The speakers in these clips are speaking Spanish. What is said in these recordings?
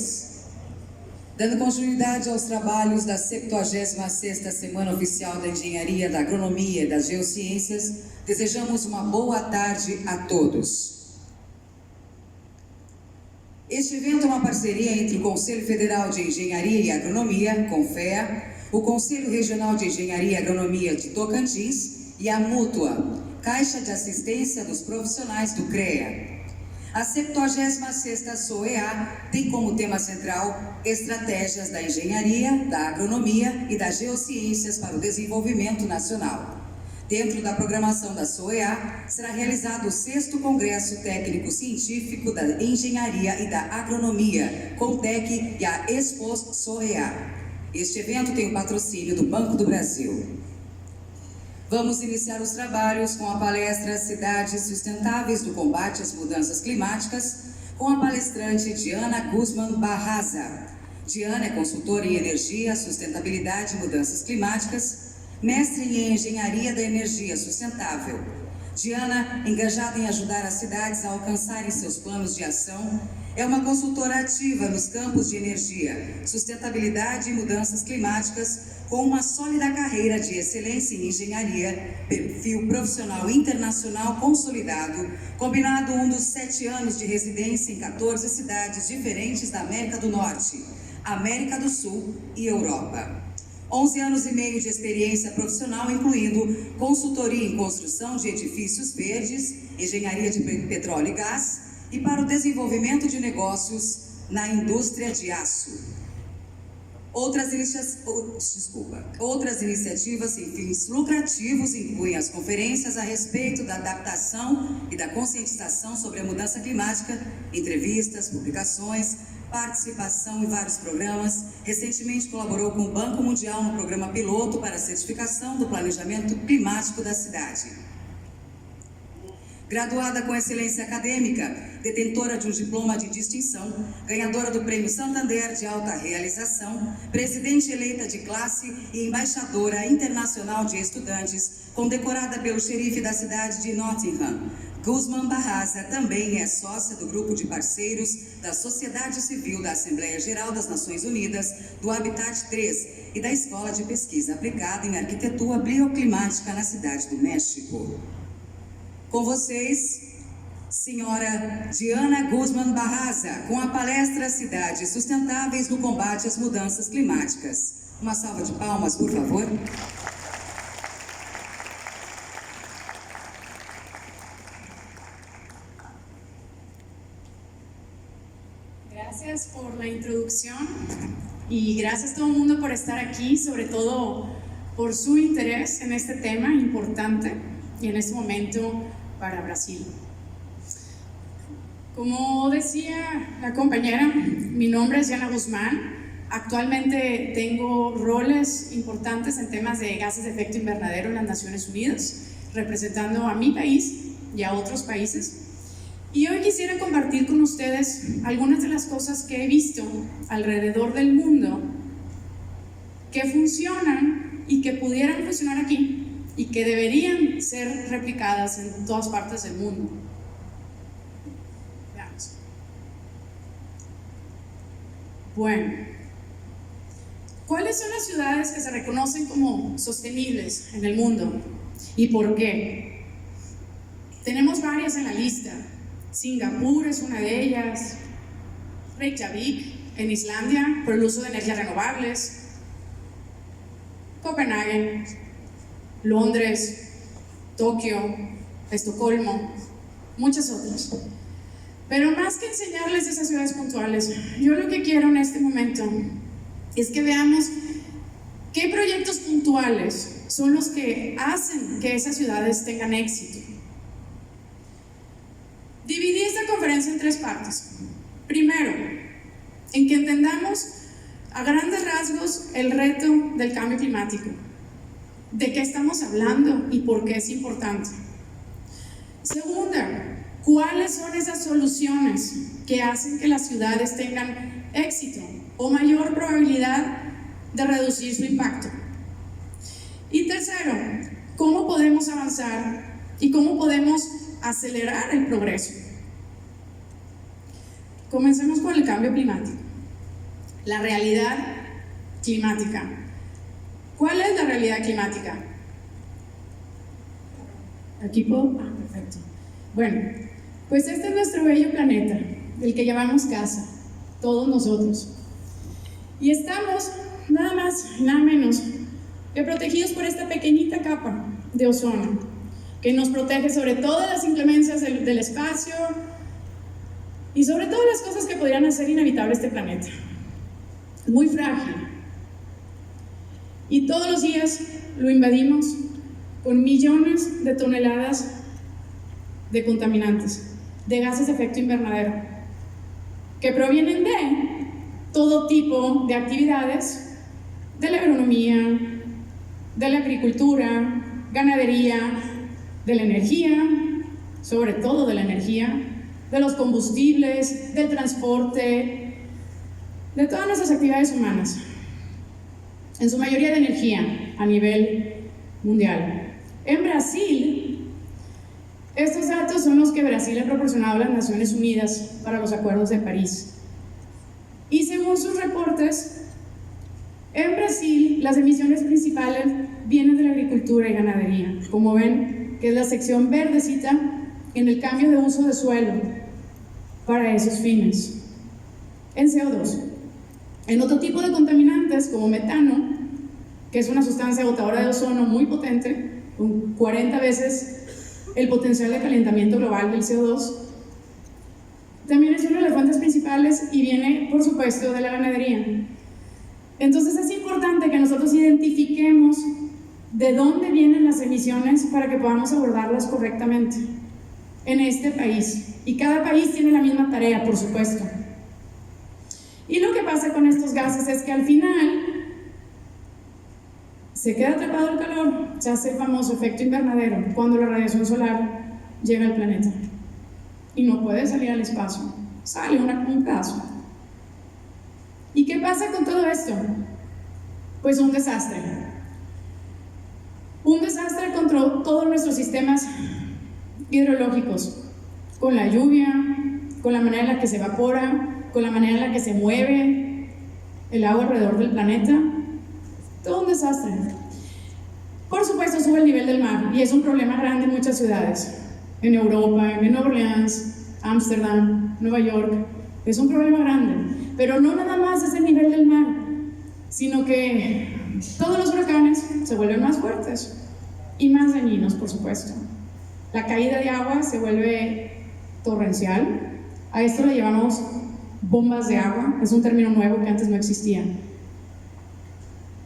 senhores, dando continuidade aos trabalhos da 76ª Semana Oficial da Engenharia, da Agronomia e das Geociências, desejamos uma boa tarde a todos. Este evento é uma parceria entre o Conselho Federal de Engenharia e Agronomia, CONFEA, o Conselho Regional de Engenharia e Agronomia de Tocantins e a Mútua, Caixa de Assistência dos Profissionais do CREA. A 76ª SOEA tem como tema central estratégias da engenharia, da agronomia e das geociências para o desenvolvimento nacional. Dentro da programação da SOEA, será realizado o 6º Congresso Técnico Científico da Engenharia e da Agronomia, CONTEC e a Expo SOEA. Este evento tem o patrocínio do Banco do Brasil. Vamos iniciar os trabalhos com a palestra Cidades Sustentáveis do Combate às Mudanças Climáticas, com a palestrante Diana Guzman Barraza. Diana é consultora em Energia, Sustentabilidade e Mudanças Climáticas, mestre em Engenharia da Energia Sustentável. Diana, engajada em ajudar as cidades a alcançarem seus planos de ação, é uma consultora ativa nos campos de energia, sustentabilidade e mudanças climáticas, com uma sólida carreira de excelência em engenharia, perfil profissional internacional consolidado, combinado um dos 7 anos de residência em 14 cidades diferentes da América do Norte, América do Sul e Europa. 11 anos e meio de experiência profissional, incluindo consultoria em construção de edifícios verdes, engenharia de petróleo e gás e para o desenvolvimento de negócios na indústria de aço. Outras iniciativas sem fins lucrativos incluem as conferências a respeito da adaptação e da conscientização sobre a mudança climática, entrevistas, publicações, participação em vários programas. Recentemente colaborou com o Banco Mundial no programa piloto para a certificação do planejamento climático da cidade. Graduada com excelência acadêmica, detentora de um diploma de distinção, ganhadora do Prêmio Santander de Alta Realização, presidente eleita de classe e embaixadora internacional de estudantes, condecorada pelo xerife da cidade de Nottingham, Guzman Barraza também é sócia do grupo de parceiros da Sociedade Civil da Assembleia Geral das Nações Unidas, do Habitat 3 e da Escola de Pesquisa Aplicada em Arquitetura Bioclimática na Cidade do México. Com vocês, senhora Diana Guzman Barraza, com a palestra Cidades Sustentáveis no Combate às Mudanças Climáticas. Uma salva de palmas, por favor. Gracias por la introducción y gracias a todo el mundo por estar aquí, sobre todo por su interés en este tema importante y en este momento para Brasil. Como decía la compañera, mi nombre es Diana Guzmán. Actualmente tengo roles importantes en temas de gases de efecto invernadero en las Naciones Unidas, representando a mi país y a otros países. Y hoy quisiera compartir con ustedes algunas de las cosas que he visto alrededor del mundo que funcionan y que pudieran funcionar aquí y que deberían ser replicadas en todas partes del mundo. Veamos. Bueno, ¿cuáles son las ciudades que se reconocen como sostenibles en el mundo? ¿Y por qué? Tenemos varias en la lista. Singapur es una de ellas, Reykjavik en Islandia por el uso de energías renovables, Copenhague, Londres, Tokio, Estocolmo, muchas otras. Pero más que enseñarles esas ciudades puntuales, yo lo que quiero en este momento es que veamos qué proyectos puntuales son los que hacen que esas ciudades tengan éxito. Dividí esta conferencia en 3 partes. Primero, en que entendamos a grandes rasgos el reto del cambio climático, de qué estamos hablando y por qué es importante. Segunda, cuáles son esas soluciones que hacen que las ciudades tengan éxito o mayor probabilidad de reducir su impacto. Y tercero, cómo podemos avanzar y cómo podemos acelerar el progreso. Comencemos con el cambio climático. la realidad climática. ¿Cuál es la realidad climática? Aquí puedo. Ah, perfecto. Bueno, pues este es nuestro bello planeta, del que llamamos casa, todos nosotros. Y estamos nada más, nada menos que protegidos por esta pequeñita capa de ozono, que nos protege sobre todas las inclemencias del espacio y sobre todas las cosas que podrían hacer inhabitable este planeta. Es muy frágil. Y todos los días lo invadimos con millones de toneladas de contaminantes, de gases de efecto invernadero, que provienen de todo tipo de actividades, de la agronomía, de la agricultura, ganadería, de la energía, sobre todo de la energía, de los combustibles, del transporte, de todas nuestras actividades humanas, en su mayoría de energía a nivel mundial. En Brasil, estos datos son los que Brasil ha proporcionado a las Naciones Unidas para los acuerdos de París. Y según sus reportes, en Brasil las emisiones principales vienen de la agricultura y ganadería, como ven, que es la sección verdecita en el cambio de uso de suelo para esos fines. En CO2, en otro tipo de contaminantes como metano, que es una sustancia agotadora de ozono muy potente, con 40 veces el potencial de calentamiento global del CO2, también es una de las fuentes principales y viene, por supuesto, de la ganadería. Entonces es importante que nosotros identifiquemos de dónde vienen las emisiones para que podamos abordarlas correctamente en este país. Y cada país tiene la misma tarea, por supuesto. Y lo que pasa con estos gases es que al final se queda atrapado el calor, se hace el famoso efecto invernadero cuando la radiación solar llega al planeta y no puede salir al espacio, sale un pedazo. ¿Y qué pasa con todo esto? Pues un desastre con todos nuestros sistemas hidrológicos, con la lluvia, con la manera en la que se evapora, con la manera en la que se mueve el agua alrededor del planeta. Todo un desastre. Por supuesto, sube el nivel del mar y es un problema grande en muchas ciudades. En Europa, en Nueva Orleans, Ámsterdam, Nueva York. Es un problema grande. Pero no nada más es el nivel del mar, sino que todos los huracanes se vuelven más fuertes y más dañinos, por supuesto. La caída de agua se vuelve torrencial. A esto le llamamos bombas de agua. Es un término nuevo que antes no existía.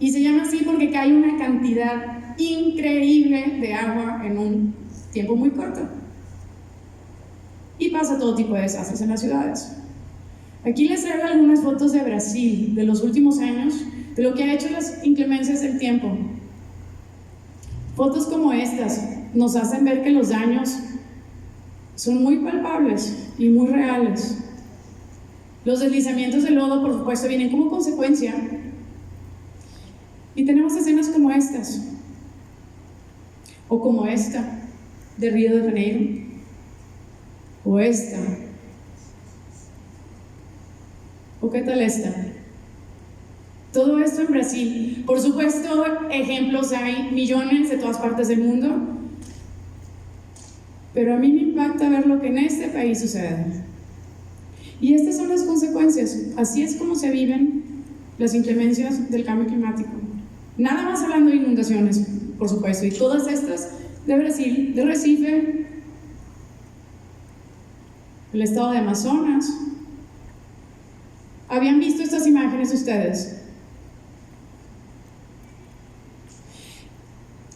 Y se llama así porque cae una cantidad increíble de agua en un tiempo muy corto. Y pasa todo tipo de desastres en las ciudades. Aquí les traigo algunas fotos de Brasil de los últimos años, de lo que ha hecho las inclemencias del tiempo. Fotos como estas nos hacen ver que los daños son muy palpables y muy reales. Los deslizamientos de lodo, por supuesto, vienen como consecuencia. Y tenemos escenas como estas, o como esta, de Río de Janeiro, o esta, o qué tal esta. Todo esto en Brasil. Por supuesto, ejemplos hay millones de todas partes del mundo, pero a mí me impacta ver lo que en este país sucede. Y estas son las consecuencias. Así es como se viven las inclemencias del cambio climático. Nada más hablando de inundaciones, por supuesto, y todas estas de Brasil, de Recife, el estado de Amazonas. ¿Habían visto estas imágenes ustedes?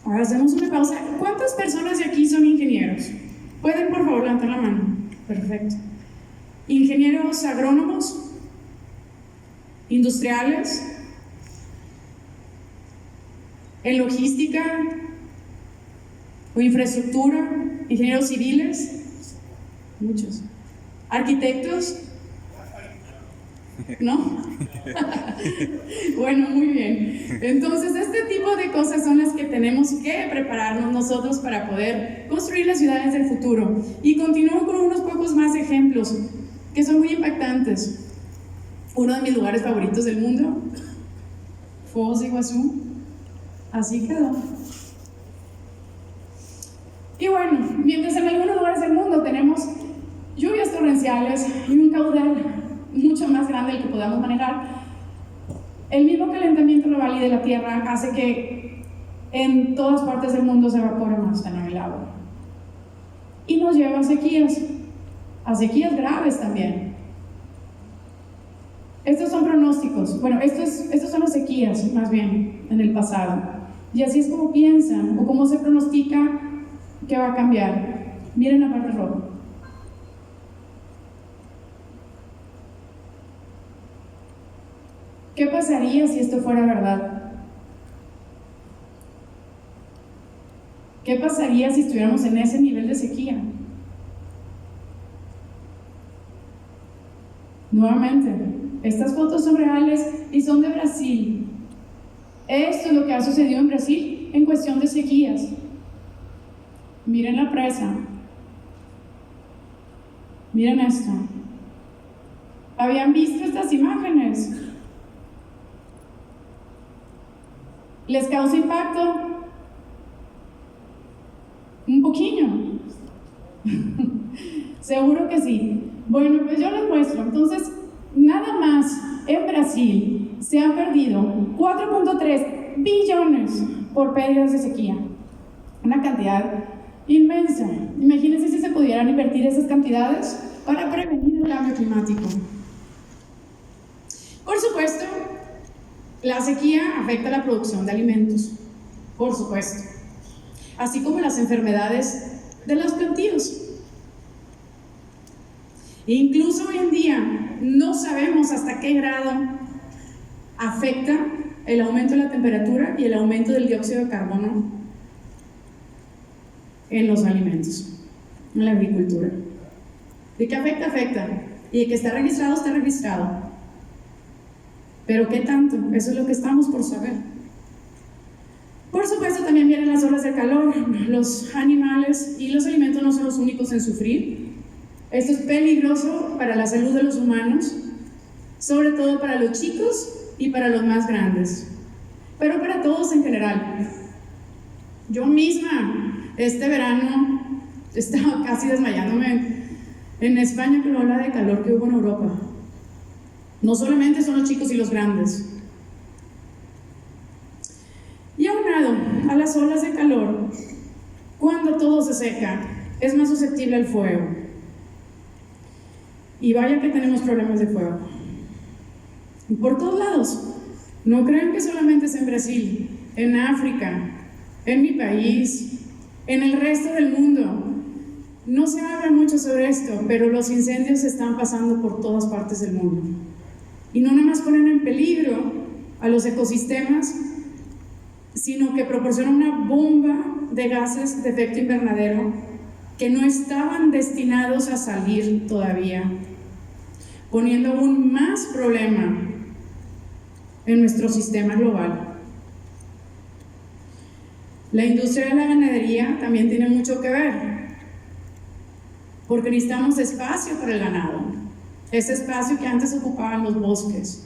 Ahora hacemos una pausa. ¿Cuántas personas de aquí son ingenieros? ¿Pueden por favor levantar la mano? Perfecto. ¿Ingenieros agrónomos? ¿Industriales? ¿En logística o infraestructura? ¿Ingenieros civiles? Muchos. ¿Arquitectos? ¿No? Bueno, muy bien. Entonces, este tipo de cosas son las que tenemos que prepararnos nosotros para poder construir las ciudades del futuro. Y continúo con unos pocos más ejemplos que son muy impactantes. uno de mis lugares favoritos del mundo, Foz de Iguazú, así quedó. Y bueno, mientras en algunos lugares del mundo tenemos lluvias torrenciales y un caudal mucho más grande del que podamos manejar, el mismo calentamiento global y de la Tierra hace que en todas partes del mundo se evapore más el agua y nos lleva a sequías graves también. Estos son pronósticos, bueno, estos son las sequías más bien en el pasado, y así es como piensan o cómo se pronostica que va a cambiar. Miren la parte roja. ¿Qué pasaría si esto fuera verdad? ¿Qué pasaría si estuviéramos en ese nivel de sequía? Nuevamente, estas fotos son reales y son de Brasil. Esto es lo que ha sucedido en Brasil en cuestión de sequías. Miren la presa. Miren esto. ¿Habían visto estas imágenes? ¿Les causa impacto? Un poquillo. Seguro que sí. Bueno, pues yo les muestro. Entonces, nada más en Brasil se han perdido 4.3 billones por pérdidas de sequía. Una cantidad inmensa. Imagínense si se pudieran invertir esas cantidades para prevenir el cambio climático. Por supuesto, la sequía afecta la producción de alimentos, por supuesto, así como las enfermedades de los plantíos. Incluso hoy en día no sabemos hasta qué grado afecta el aumento de la temperatura y el aumento del dióxido de carbono en los alimentos, en la agricultura. ¿De qué afecta? Afecta. Y de que está registrado, está registrado. Pero ¿qué tanto? Eso es lo que estamos por saber. Por supuesto, también vienen las olas de calor. Los animales y los alimentos no son los únicos en sufrir. Esto es peligroso para la salud de los humanos, sobre todo para los chicos y para los más grandes, pero para todos en general. Yo misma, este verano, estaba casi desmayándome en España con la ola de calor que hubo en Europa. No solamente son los chicos y los grandes. Y aunado a las olas de calor, cuando todo se seca, es más susceptible al fuego. Y vaya que tenemos problemas de fuego. Y por todos lados. No crean que solamente es en Brasil, en África, en mi país, en el resto del mundo. No se habla mucho sobre esto, pero los incendios están pasando por todas partes del mundo. Y no nada más ponen en peligro a los ecosistemas, sino que proporcionan una bomba de gases de efecto invernadero que no estaban destinados a salir todavía, poniendo aún más problema en nuestro sistema global. La industria de la ganadería también tiene mucho que ver, porque necesitamos espacio para el ganado, ese espacio que antes ocupaban los bosques.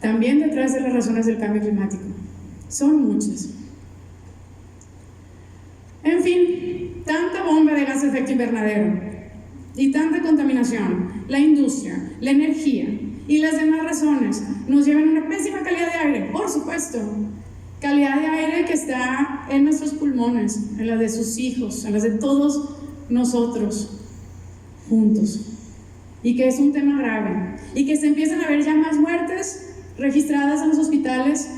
También detrás de las razones del cambio climático, son muchas. En fin, tanta bomba de gas de efecto invernadero y tanta contaminación, la industria, la energía y las demás razones nos llevan a una pésima calidad de aire, por supuesto. Calidad de aire que está en nuestros pulmones, en la de sus hijos, en las de todos nosotros juntos. Y que es un tema grave. Y que se empiezan a ver ya más muertes registradas en los hospitales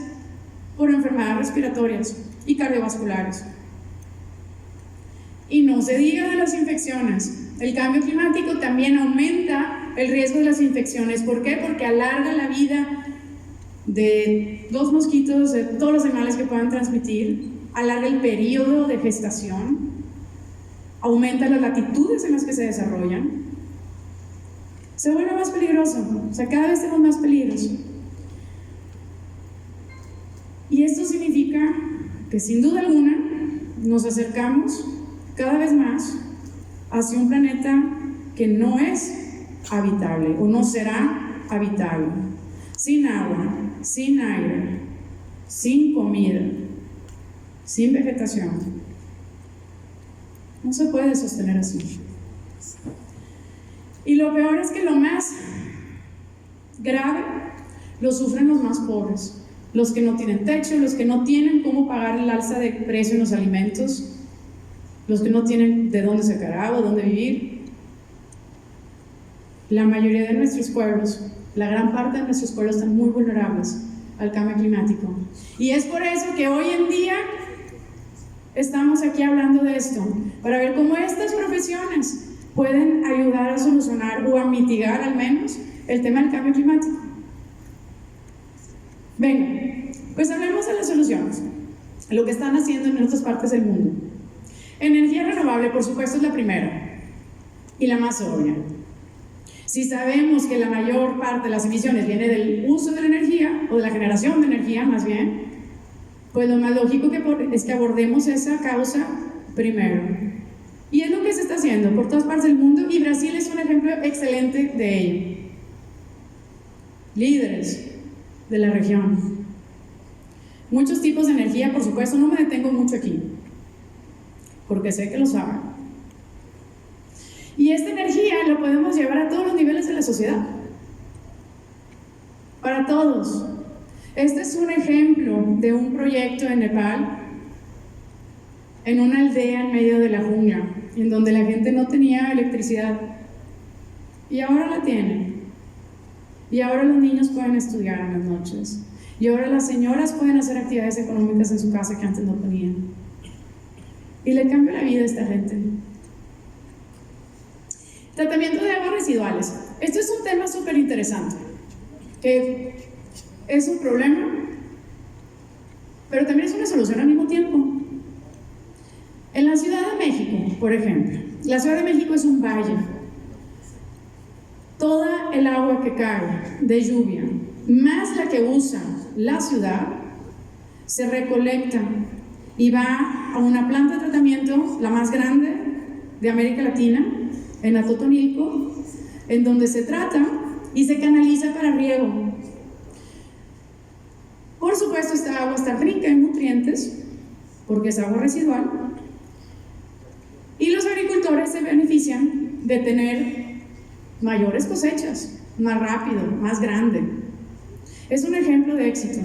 por enfermedades respiratorias y cardiovasculares. Y no se diga de las infecciones. El cambio climático también aumenta el riesgo de las infecciones. ¿Por qué? Porque alarga la vida de los mosquitos, de todos los animales que puedan transmitir, alarga el periodo de gestación, aumenta las latitudes en las que se desarrollan, se vuelve más peligroso, o sea, cada vez tenemos más peligros. Y esto significa que sin duda alguna nos acercamos cada vez más hacia un planeta que no es habitable o no será habitable. Sin agua, sin aire, sin comida, sin vegetación. No se puede sostener así. Y lo peor es que lo más grave lo sufren los más pobres, los que no tienen techo, los que no tienen cómo pagar el alza de precio en los alimentos, los que no tienen de dónde sacar agua, dónde vivir. La mayoría de nuestros pueblos, la gran parte de nuestros pueblos están muy vulnerables al cambio climático. Y es por eso que hoy en día estamos aquí hablando de esto, para ver cómo estas profesiones pueden ayudar a solucionar o a mitigar al menos el tema del cambio climático. Venga, pues hablemos de las soluciones, lo que están haciendo en otras partes del mundo. Energía renovable, por supuesto, es la primera y la más obvia. Si sabemos que la mayor parte de las emisiones viene del uso de la energía, o de la generación de energía más bien, pues lo más lógico es que abordemos esa causa primero. Y es lo que se está haciendo por todas partes del mundo, y Brasil es un ejemplo excelente de ello. Líderes de la región. Muchos tipos de energía, por supuesto, no me detengo mucho aquí, porque sé que lo saben. Y esta energía la podemos llevar a todos los niveles de la sociedad. Para todos. Este es un ejemplo de un proyecto en Nepal, en una aldea en medio de la jungla, en donde la gente no tenía electricidad. Y ahora la tienen. Y ahora los niños pueden estudiar en las noches. Y ahora las señoras pueden hacer actividades económicas en su casa que antes no podían. Y le cambia la vida a esta gente. Tratamiento de aguas residuales. Esto es un tema súper interesante, que es un problema, pero también es una solución al mismo tiempo. En la Ciudad de México, por ejemplo, la Ciudad de México es un valle. Toda el agua que cae de lluvia, más la que usa la ciudad, se recolecta y va a una planta de tratamiento, la más grande de América Latina, en Atotonilco, en donde se trata y se canaliza para riego. Por supuesto, esta agua está rica en nutrientes, porque es agua residual, y los agricultores se benefician de tener mayores cosechas, más rápido, más grande. Es un ejemplo de éxito.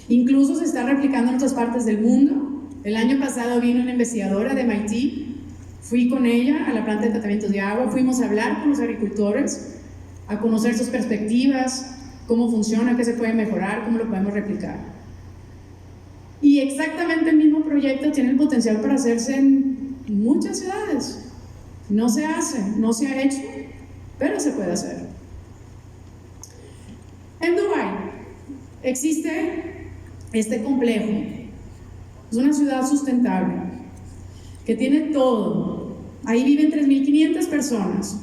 Incluso se está replicando en otras partes del mundo. El año pasado vino una investigadora de MIT. Fui con ella a la planta de tratamiento de agua, fuimos a hablar con los agricultores, a conocer sus perspectivas, cómo funciona, qué se puede mejorar, cómo lo podemos replicar. Y exactamente el mismo proyecto tiene el potencial para hacerse en muchas ciudades. No se hace, no se ha hecho, pero se puede hacer. En Dubái existe este complejo. Es una ciudad sustentable que tiene todo. Ahí viven 3.500 personas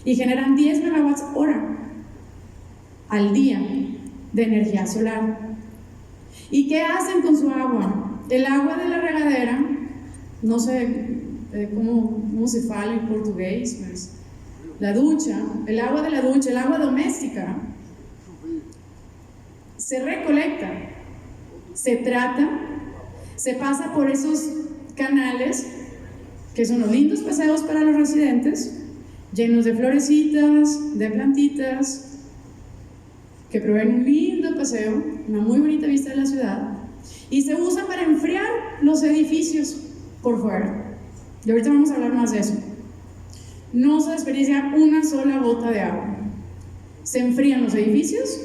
y generan 10 megawatts hora al día de energía solar. ¿Y qué hacen con su agua? El agua de la regadera, no sé cómo se fala en portugués, pues, la ducha, el agua de la ducha, el agua doméstica, se recolecta, se trata, se pasa por esos canales que son los lindos paseos para los residentes, llenos de florecitas, de plantitas, que proveen un lindo paseo, una muy bonita vista de la ciudad, y se usan para enfriar los edificios por fuera. Y ahorita vamos a hablar más de eso. No se desperdicia una sola gota de agua. Se enfrían los edificios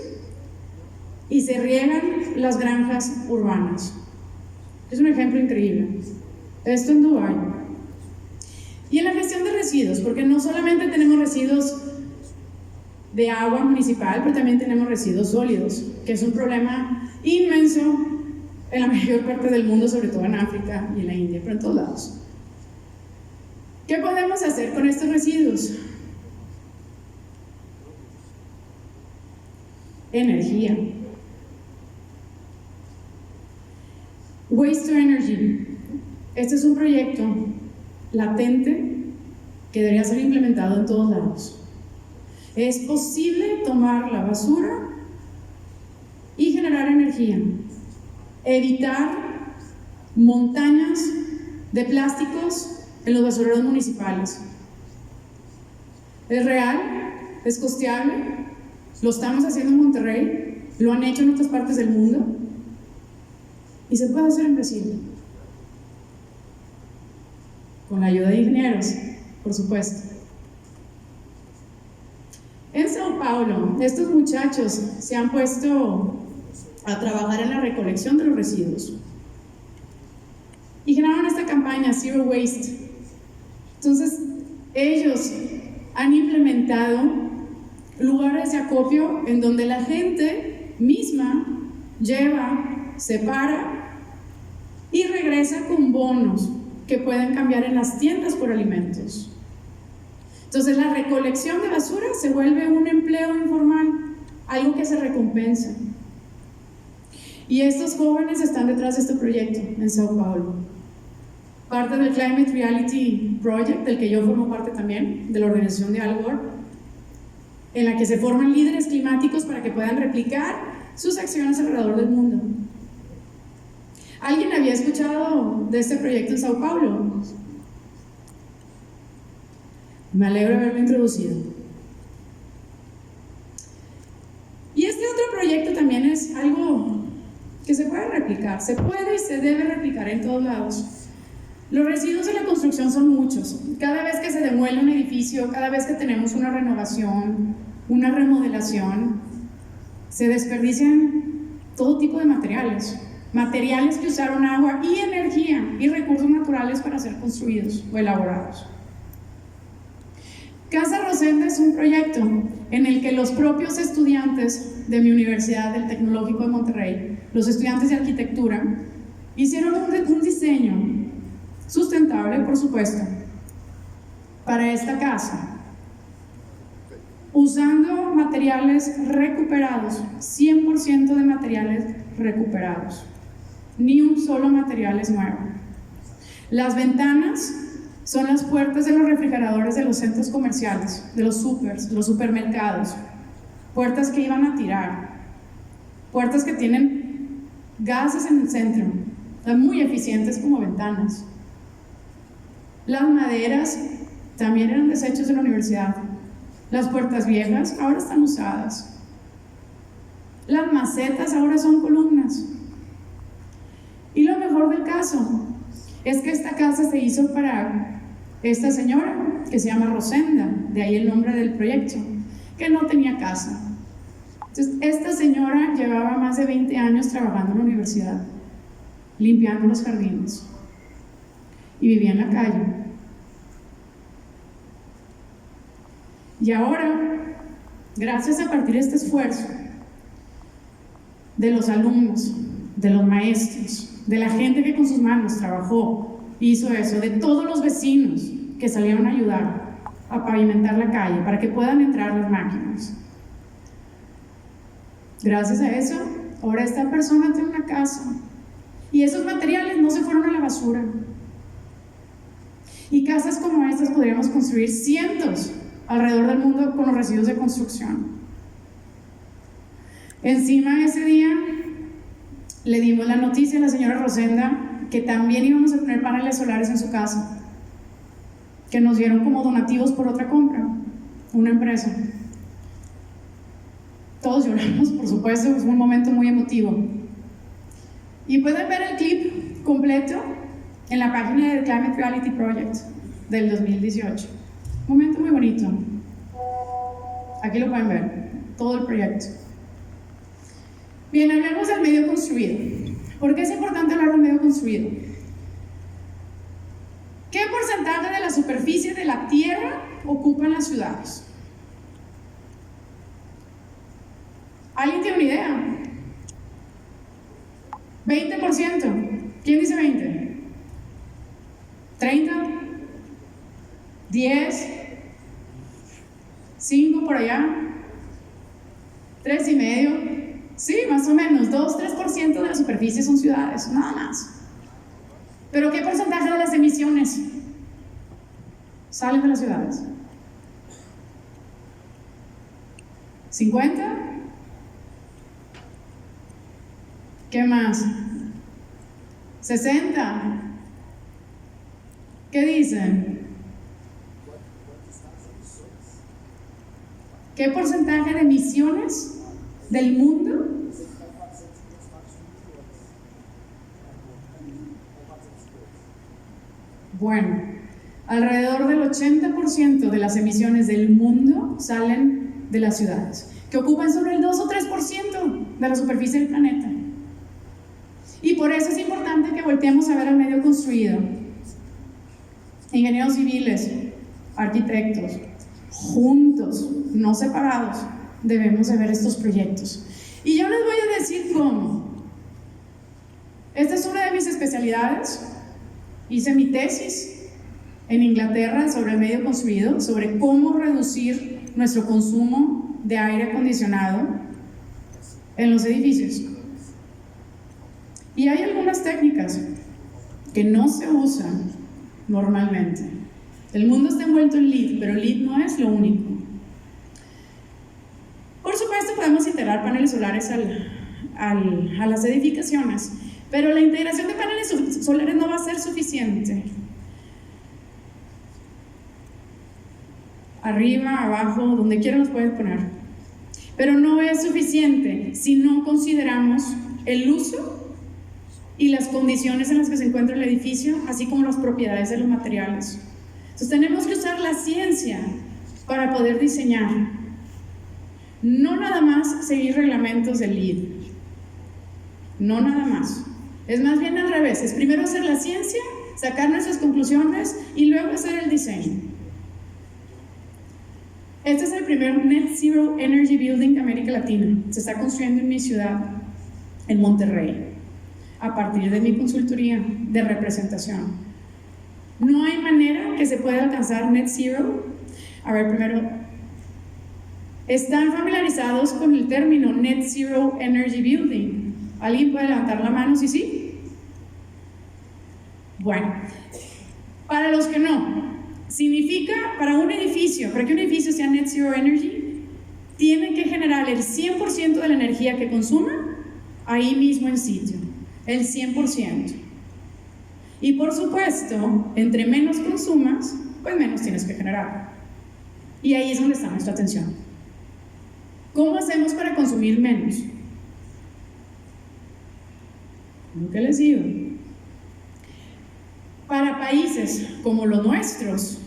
y se riegan las granjas urbanas. Es un ejemplo increíble. Esto en Dubái. Y en la gestión de residuos, porque no solamente tenemos residuos de agua municipal, pero también tenemos residuos sólidos, que es un problema inmenso en la mayor parte del mundo, sobre todo en África y en la India, pero en todos lados. ¿Qué podemos hacer con estos residuos? Energía. Waste to Energy. Este es un proyecto latente que debería ser implementado en todos lados. Es posible tomar la basura y generar energía, evitar montañas de plásticos en los basureros municipales. Es real, es costeable, lo estamos haciendo en Monterrey, lo han hecho en otras partes del mundo y se puede hacer en Brasil, con la ayuda de ingenieros, por supuesto. En Sao Paulo, estos muchachos se han puesto a trabajar en la recolección de los residuos y generaron esta campaña Zero Waste. Entonces, ellos han implementado lugares de acopio en donde la gente misma lleva, separa y regresa con bonos que pueden cambiar en las tiendas por alimentos. Entonces la recolección de basura se vuelve un empleo informal, algo que se recompensa. Y estos jóvenes están detrás de este proyecto en Sao Paulo. Parte del Climate Reality Project, del que yo formo parte también, de la organización de Al Gore, en la que se forman líderes climáticos para que puedan replicar sus acciones alrededor del mundo. ¿Alguien había escuchado de este proyecto en Sao Paulo? Me alegro de haberlo introducido. Y este otro proyecto también es algo que se puede replicar, se puede y se debe replicar en todos lados. Los residuos en la construcción son muchos. Cada vez que se demuele un edificio, cada vez que tenemos una renovación, una remodelación, se desperdician todo tipo de materiales. Materiales que usaron agua y energía y recursos naturales para ser construidos o elaborados. Casa Rosenda es un proyecto en el que los propios estudiantes de mi universidad, del Tecnológico de Monterrey, los estudiantes de arquitectura, hicieron un diseño sustentable, por supuesto, para esta casa, usando materiales recuperados, 100% de materiales recuperados. Ni un solo material es nuevo. Las ventanas son las puertas de los refrigeradores de los centros comerciales, de los supermercados, puertas que iban a tirar, puertas que tienen gases en el centro, son muy eficientes como ventanas. Las maderas también eran desechos de la universidad. Las puertas viejas ahora están usadas. Las macetas ahora son columnas. Y lo mejor del caso es que esta casa se hizo para esta señora que se llama Rosenda, de ahí el nombre del proyecto, que no tenía casa. Entonces, esta señora llevaba más de 20 años trabajando en la universidad, limpiando los jardines, y vivía en la calle. Y ahora, gracias a partir de este esfuerzo de los alumnos, de los maestros, de la gente que con sus manos trabajó, hizo eso, de todos los vecinos que salieron a ayudar a pavimentar la calle para que puedan entrar las máquinas. Gracias a eso, ahora esta persona tiene una casa y esos materiales no se fueron a la basura. Y casas como estas podríamos construir cientos alrededor del mundo con los residuos de construcción. Encima ese día le dimos la noticia a la señora Rosenda que también íbamos a poner paneles solares en su casa, que nos dieron como donativos por otra compra, una empresa. Todos lloramos, por supuesto, fue un momento muy emotivo. Y pueden ver el clip completo en la página del Climate Reality Project del 2018. Un momento muy bonito. Aquí lo pueden ver, todo el proyecto. Bien, hablemos del medio construido. ¿Por qué es importante hablar del medio construido? ¿Qué porcentaje de la superficie de la tierra ocupan las ciudades? ¿Alguien tiene una idea? 20%. ¿Quién dice 20? ¿30? ¿10? ¿5 por allá? ¿3,5? Sí, más o menos, 2-3% de la superficie son ciudades, nada más. ¿Pero qué porcentaje de las emisiones? salen de las ciudades? ¿50? ¿Qué más? ¿60? ¿Qué dicen? ¿Qué porcentaje de emisiones del mundo? Bueno, alrededor del 80% de las emisiones del mundo salen de las ciudades, que ocupan sobre el 2 o 3% de la superficie del planeta. Y por eso es importante que volteemos a ver al medio construido. Ingenieros civiles, arquitectos, juntos, no separados, debemos de ver estos proyectos. Y yo les voy a decir cómo. Esta es una de mis especialidades. Hice mi tesis en Inglaterra sobre el medio construido, sobre cómo reducir nuestro consumo de aire acondicionado en los edificios. Y hay algunas técnicas que no se usan normalmente. El mundo está envuelto en LEED, pero LEED no es lo único. Por supuesto, podemos integrar paneles solares a las edificaciones, pero la integración de paneles solares no va a ser suficiente. Arriba, abajo, donde quiera los puedes poner. Pero no es suficiente si no consideramos el uso y las condiciones en las que se encuentra el edificio, así como las propiedades de los materiales. Entonces tenemos que usar la ciencia para poder diseñar. No nada más seguir reglamentos del LEED. No nada más. Es más bien al revés, es primero hacer la ciencia, sacar nuestras conclusiones y luego hacer el diseño. Este es el primer Net Zero Energy Building de América Latina. Se está construyendo en mi ciudad, en Monterrey, a partir de mi consultoría de representación. No hay manera que se pueda alcanzar Net Zero. A ver, primero, ¿están familiarizados con el término Net Zero Energy Building? ¿Alguien puede levantar la mano si sí? Bueno, para los que no, significa para un edificio, para que un edificio sea Net Zero Energy, tiene que generar el 100% de la energía que consuma ahí mismo en sitio, el 100%. Y por supuesto, entre menos consumas, pues menos tienes que generar. Y ahí es donde está nuestra atención. ¿Cómo hacemos para consumir menos? ¿Qué les digo? Para países como los nuestros,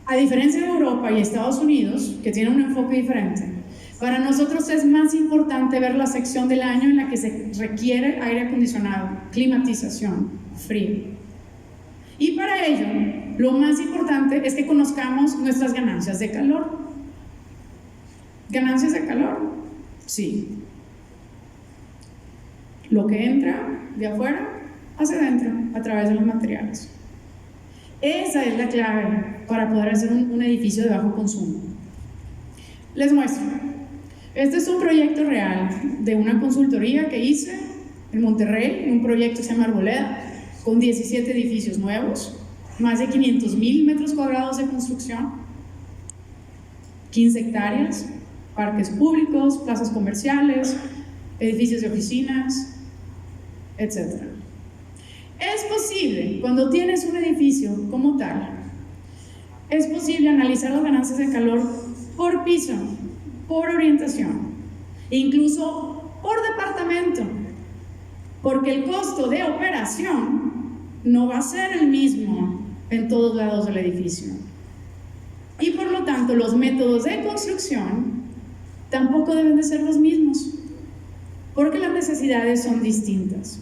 a diferencia de Europa y Estados Unidos, que tienen un enfoque diferente, para nosotros es más importante ver la sección del año en la que se requiere aire acondicionado, climatización, frío. Y para ello, lo más importante es que conozcamos nuestras ganancias de calor. ¿Ganancias de calor? Sí. Lo que entra de afuera hacia adentro a través de los materiales. Esa es la clave para poder hacer un edificio de bajo consumo. Les muestro. Este es un proyecto real de una consultoría que hice en Monterrey, un proyecto que se llama Arboleda, con 17 edificios nuevos, más de 500,000 metros cuadrados de construcción, 15 hectáreas, parques públicos, plazas comerciales, edificios de oficinas, etc. Es posible, cuando tienes un edificio como tal, es posible analizar las ganancias de calor por piso, por orientación, incluso por departamento, porque el costo de operación no va a ser el mismo en todos lados del edificio. Y por lo tanto, los métodos de construcción tampoco deben de ser los mismos, porque las necesidades son distintas.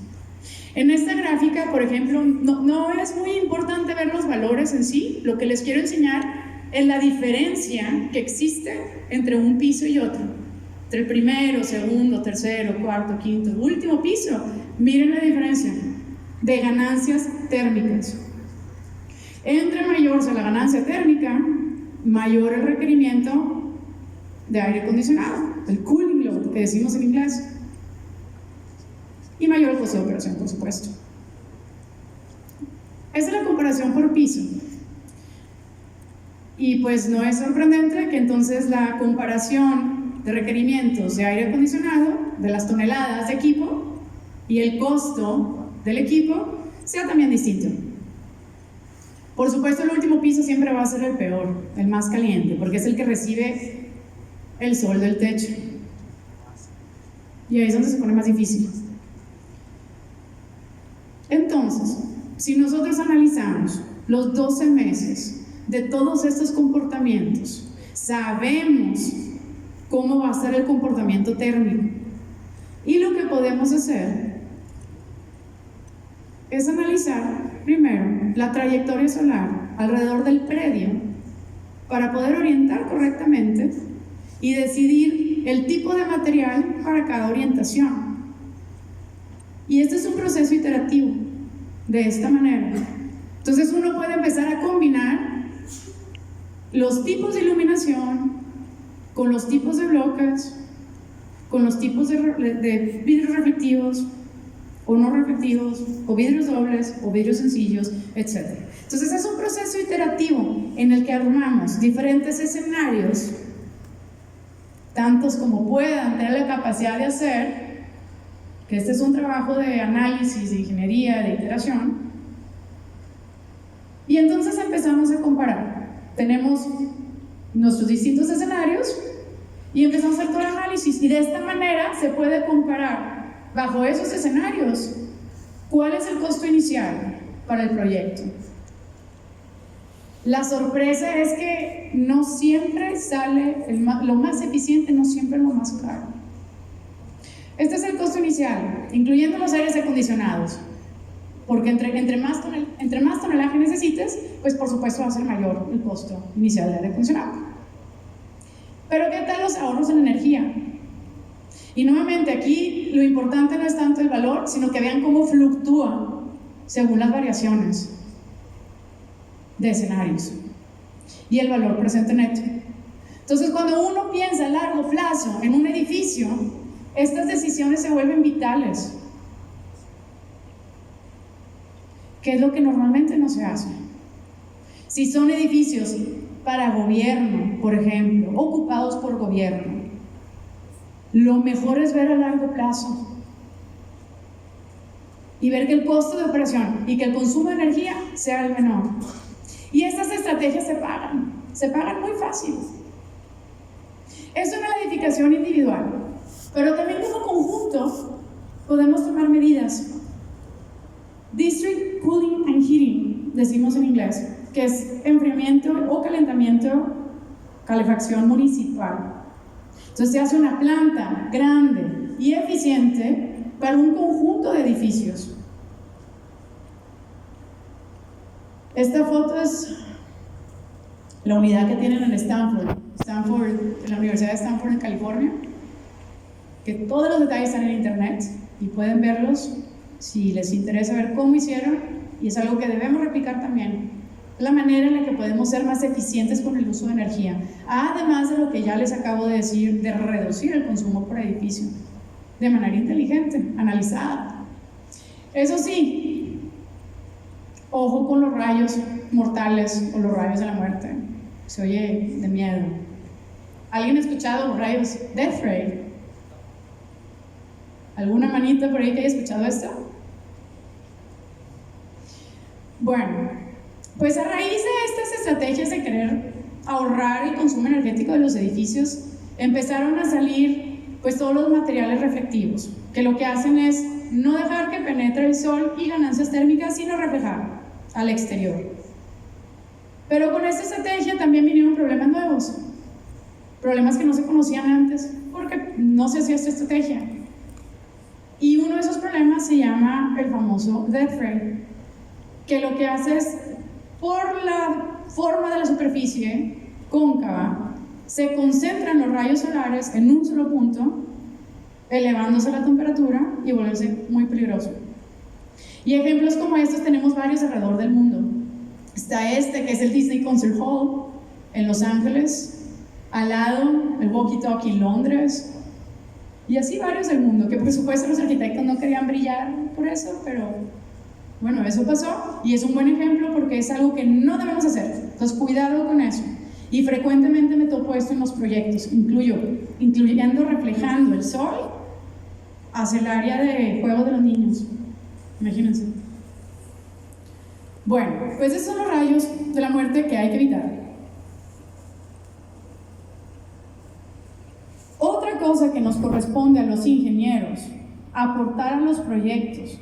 En esta gráfica, por ejemplo, no es muy importante ver los valores en sí. Lo que les quiero enseñar es la diferencia que existe entre un piso y otro, entre el primero, segundo, tercero, cuarto, quinto, último piso. Miren la diferencia de ganancias térmicas. Entre mayor sea la ganancia térmica, mayor el requerimiento de aire acondicionado, el cooling load que decimos en inglés, y mayor el costo de operación, por supuesto. Esta es la comparación por piso. Y pues no es sorprendente que entonces la comparación de requerimientos de aire acondicionado, de las toneladas de equipo y el costo del equipo sea también distinto. Por supuesto, el último piso siempre va a ser el peor, el más caliente, porque es el que recibe el sol del techo. Y ahí es donde se pone más difícil. Entonces, si nosotros analizamos los 12 meses de todos estos comportamientos, sabemos cómo va a ser el comportamiento térmico. Y lo que podemos hacer es analizar primero la trayectoria solar alrededor del predio para poder orientar correctamente y decidir el tipo de material para cada orientación. Y este es un proceso iterativo, de esta manera. Entonces uno puede empezar a combinar los tipos de iluminación con los tipos de bloques, con los tipos de vidrios reflectivos o no reflectivos, o vidrios dobles, o vidrios sencillos, etc. Entonces es un proceso iterativo en el que armamos diferentes escenarios, tantos como puedan tener la capacidad de hacer, que este es un trabajo de análisis, de ingeniería, de iteración, y entonces empezamos a comparar. Tenemos nuestros distintos escenarios y empezamos a hacer todo el análisis, y de esta manera se puede comparar bajo esos escenarios cuál es el costo inicial para el proyecto. La sorpresa es que no siempre sale lo más eficiente, no siempre lo más caro. Este es el costo inicial, incluyendo los aires acondicionados, porque entre más tonelaje necesites, pues por supuesto va a ser mayor el costo inicial del aire acondicionado. Pero ¿qué tal los ahorros en energía? Y nuevamente aquí lo importante no es tanto el valor, sino que vean cómo fluctúa según las variaciones de escenarios y el valor presente neto. Entonces, cuando uno piensa a largo plazo en un edificio, estas decisiones se vuelven vitales. ¿Qué es lo que normalmente no se hace? Si son edificios para gobierno, por ejemplo, ocupados por gobierno, lo mejor es ver a largo plazo y ver que el costo de operación y que el consumo de energía sea el menor. Y estas estrategias se pagan muy fácil. Es una edificación individual, pero también como conjunto podemos tomar medidas. District Cooling and Heating, decimos en inglés, que es enfriamiento o calefacción municipal. Entonces se hace una planta grande y eficiente para un conjunto de edificios. Esta foto es la unidad que tienen en Stanford, en la Universidad de Stanford en California, que todos los detalles están en internet y pueden verlos si les interesa ver cómo hicieron, y es algo que debemos replicar también. Es la manera en la que podemos ser más eficientes con el uso de energía, además de lo que ya les acabo de decir, de reducir el consumo por edificio de manera inteligente, analizada. Eso sí, ojo con los rayos mortales o los rayos de la muerte. Se oye de miedo. ¿Alguien ha escuchado los rayos Death Ray? ¿Alguna manita por ahí que haya escuchado esto? Bueno, pues a raíz de estas estrategias de querer ahorrar el consumo energético de los edificios, empezaron a salir pues todos los materiales reflectivos, que lo que hacen es no dejar que penetre el sol y ganancias térmicas, sino reflejar al exterior. Pero con esta estrategia también vinieron problemas nuevos, problemas que no se conocían antes, porque no se hacía esta estrategia. Y uno de esos problemas se llama el famoso Death Ray, que lo que hace es, por la forma de la superficie cóncava, se concentran los rayos solares en un solo punto, elevándose la temperatura y volviéndose muy peligroso. Y ejemplos como estos tenemos varios alrededor del mundo. Está este, que es el Disney Concert Hall en Los Ángeles, al lado el Walkie Talkie en Londres, y así varios del mundo, que por supuesto los arquitectos no querían brillar por eso, pero bueno, eso pasó, y es un buen ejemplo porque es algo que no debemos hacer. Entonces cuidado con eso. Y frecuentemente me topo esto en los proyectos, incluyendo reflejando el sol hacia el área de juego de los niños. Imagínense. Bueno, pues esos son los rayos de la muerte que hay que evitar. Otra cosa que nos corresponde a los ingenieros aportar a los proyectos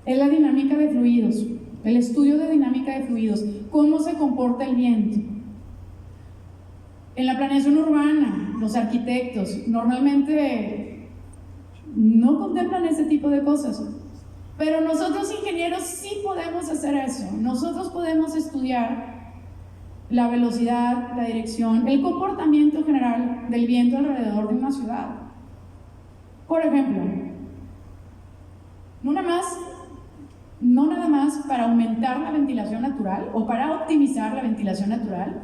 es la dinámica de fluidos, el estudio de dinámica de fluidos, cómo se comporta el viento. En la planeación urbana, los arquitectos normalmente no contemplan ese tipo de cosas, pero nosotros ingenieros sí podemos hacer eso. Nosotros podemos estudiar la velocidad, la dirección, el comportamiento general del viento alrededor de una ciudad. Por ejemplo, no nada más para aumentar la ventilación natural o para optimizar la ventilación natural,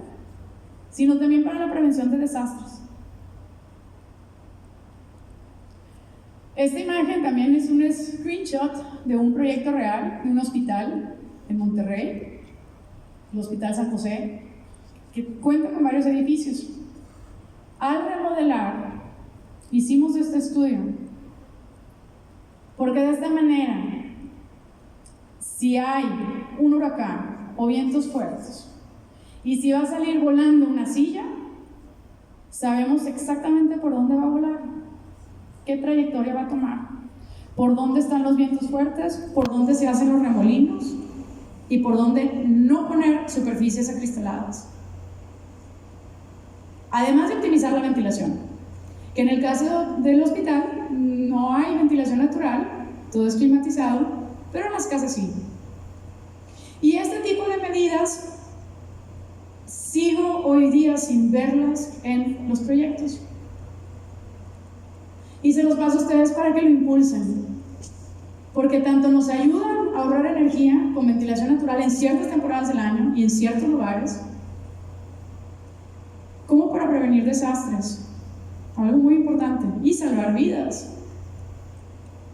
sino también para la prevención de desastres. Esta imagen también es un screenshot de un proyecto real de un hospital en Monterrey, el Hospital San José, que cuenta con varios edificios. Al remodelar, hicimos este estudio, porque de esta manera, si hay un huracán o vientos fuertes, y si va a salir volando una silla, sabemos exactamente por dónde va a volar, qué trayectoria va a tomar, por dónde están los vientos fuertes, por dónde se hacen los remolinos y por dónde no poner superficies acristaladas. Además de optimizar la ventilación, que en el caso del hospital no hay ventilación natural, todo es climatizado, pero en las casas sí. Y este tipo de medidas sigo hoy día sin verlas en los proyectos. Y se los paso a ustedes para que lo impulsen, porque tanto nos ayudan a ahorrar energía con ventilación natural en ciertas temporadas del año y en ciertos lugares, como para prevenir desastres, algo muy importante, y salvar vidas.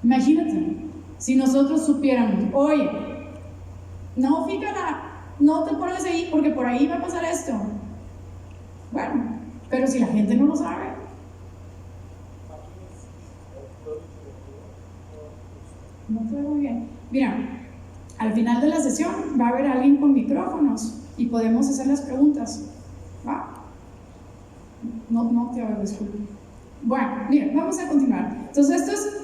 Imagínate, si nosotros supiéramos, oye, no, no te pones ahí porque por ahí va a pasar esto. Bueno, pero si la gente no lo sabe. No te veo muy bien. Mira, al final de la sesión va a haber alguien con micrófonos y podemos hacer las preguntas. ¿Va? No te oigo, disculpe. Bueno, mira, vamos a continuar. Entonces, esto es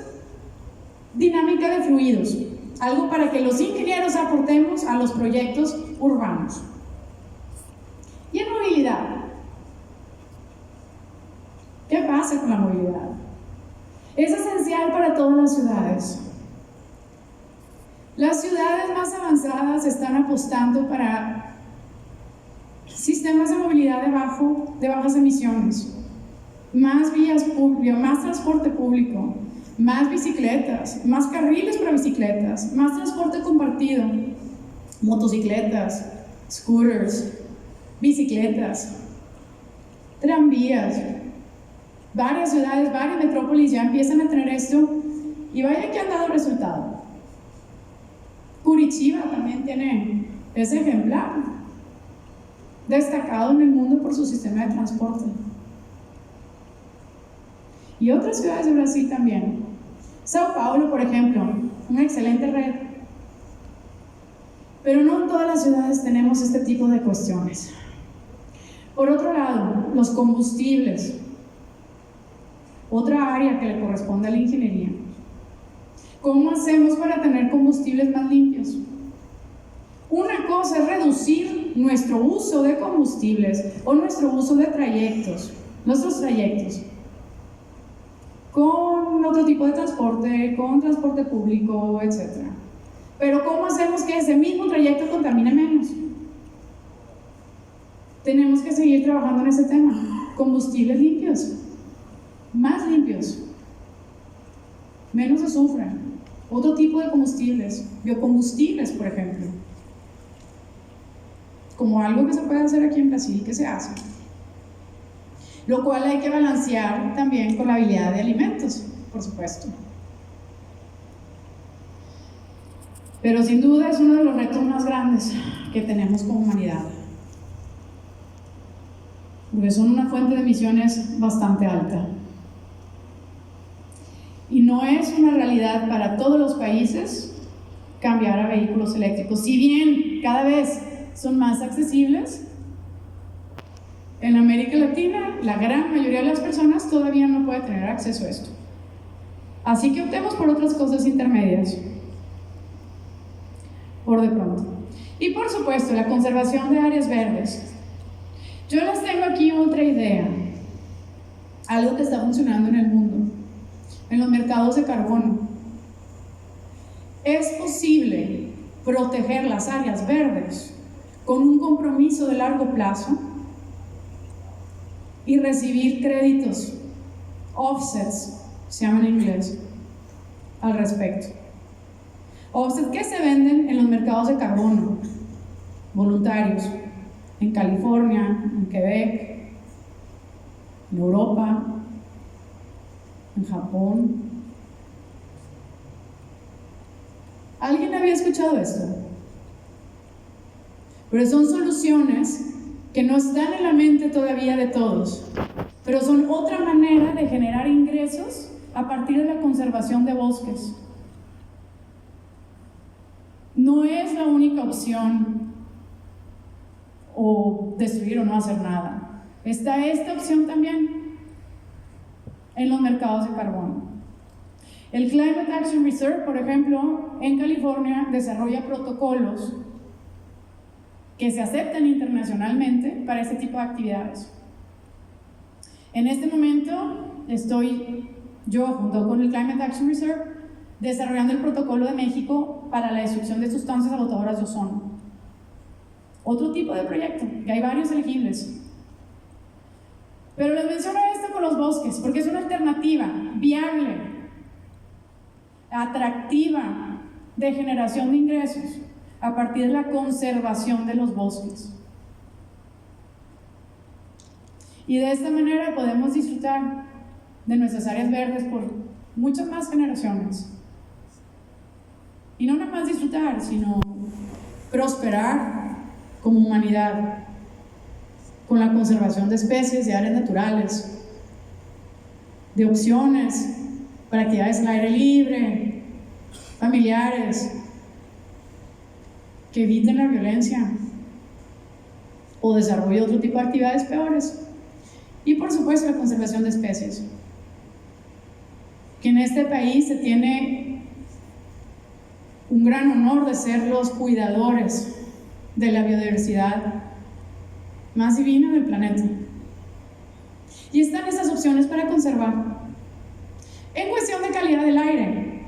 dinámica de fluidos, algo para que los ingenieros aportemos a los proyectos urbanos. Y en movilidad, ¿qué pasa con la movilidad? Es esencial para todas las ciudades. Las ciudades más avanzadas están apostando para sistemas de movilidad de bajas emisiones, más vías públicas, más transporte público, más bicicletas, más carriles para bicicletas, más transporte compartido, motocicletas, scooters, bicicletas, tranvías. Varias ciudades, varias metrópolis ya empiezan a tener esto y vaya que han dado resultado. Curitiba también tiene ese ejemplar, destacado en el mundo por su sistema de transporte. Y otras ciudades de Brasil también. Sao Paulo, por ejemplo, una excelente red. Pero no en todas las ciudades tenemos este tipo de cuestiones. Por otro lado, los combustibles. Otra área que le corresponde a la ingeniería. ¿Cómo hacemos para tener combustibles más limpios? Una cosa es reducir nuestro uso de combustibles o nuestro uso de nuestros trayectos, con otro tipo de transporte, con transporte público, etc. Pero ¿cómo hacemos que ese mismo trayecto contamine menos? Tenemos que seguir trabajando en ese tema. Combustibles limpios, más limpios, menos azufre, otro tipo de combustibles, biocombustibles, por ejemplo, como algo que se puede hacer aquí en Brasil, que se hace. Lo cual hay que balancear también con la habilidad de alimentos, por supuesto. Pero sin duda es uno de los retos más grandes que tenemos como humanidad. porque son una fuente de emisiones bastante alta. Y no es una realidad para todos los países cambiar a vehículos eléctricos. Si bien cada vez son más accesibles, en América Latina la gran mayoría de las personas todavía no puede tener acceso a esto. Así que optemos por otras cosas intermedias, por de pronto. Y por supuesto, la conservación de áreas verdes. Yo les tengo aquí otra idea, algo que está funcionando en el mundo, en los mercados de carbono. Es posible proteger las áreas verdes con un compromiso de largo plazo y recibir créditos, offsets, se llaman en inglés, al respecto. Offsets que se venden en los mercados de carbono, voluntarios, en California, en Quebec, en Europa, en Japón. ¿Alguien había escuchado esto? Pero son soluciones que no están en la mente todavía de todos, pero son otra manera de generar ingresos a partir de la conservación de bosques. No es la única opción, o destruir o no hacer nada. Está esta opción también en los mercados de carbono. El Climate Action Reserve, por ejemplo, en California desarrolla protocolos que se aceptan internacionalmente para este tipo de actividades. En este momento estoy yo, junto con el Climate Action Reserve, desarrollando el protocolo de México para la destrucción de sustancias agotadoras de ozono. Otro tipo de proyecto, que hay varios elegibles. Pero les menciono esto con los bosques, porque es una alternativa viable, atractiva, de generación de ingresos a partir de la conservación de los bosques. Y de esta manera podemos disfrutar de nuestras áreas verdes por muchas más generaciones. Y no nada más disfrutar, sino prosperar como humanidad con la conservación de especies, de áreas naturales, de opciones para actividades al aire libre, familiares, que eviten la violencia o desarrollo de otro tipo de actividades peores. Y por supuesto la conservación de especies, que en este país se tiene un gran honor de ser los cuidadores de la biodiversidad más divina del planeta. Y están estas opciones para conservar. En cuestión de calidad del aire,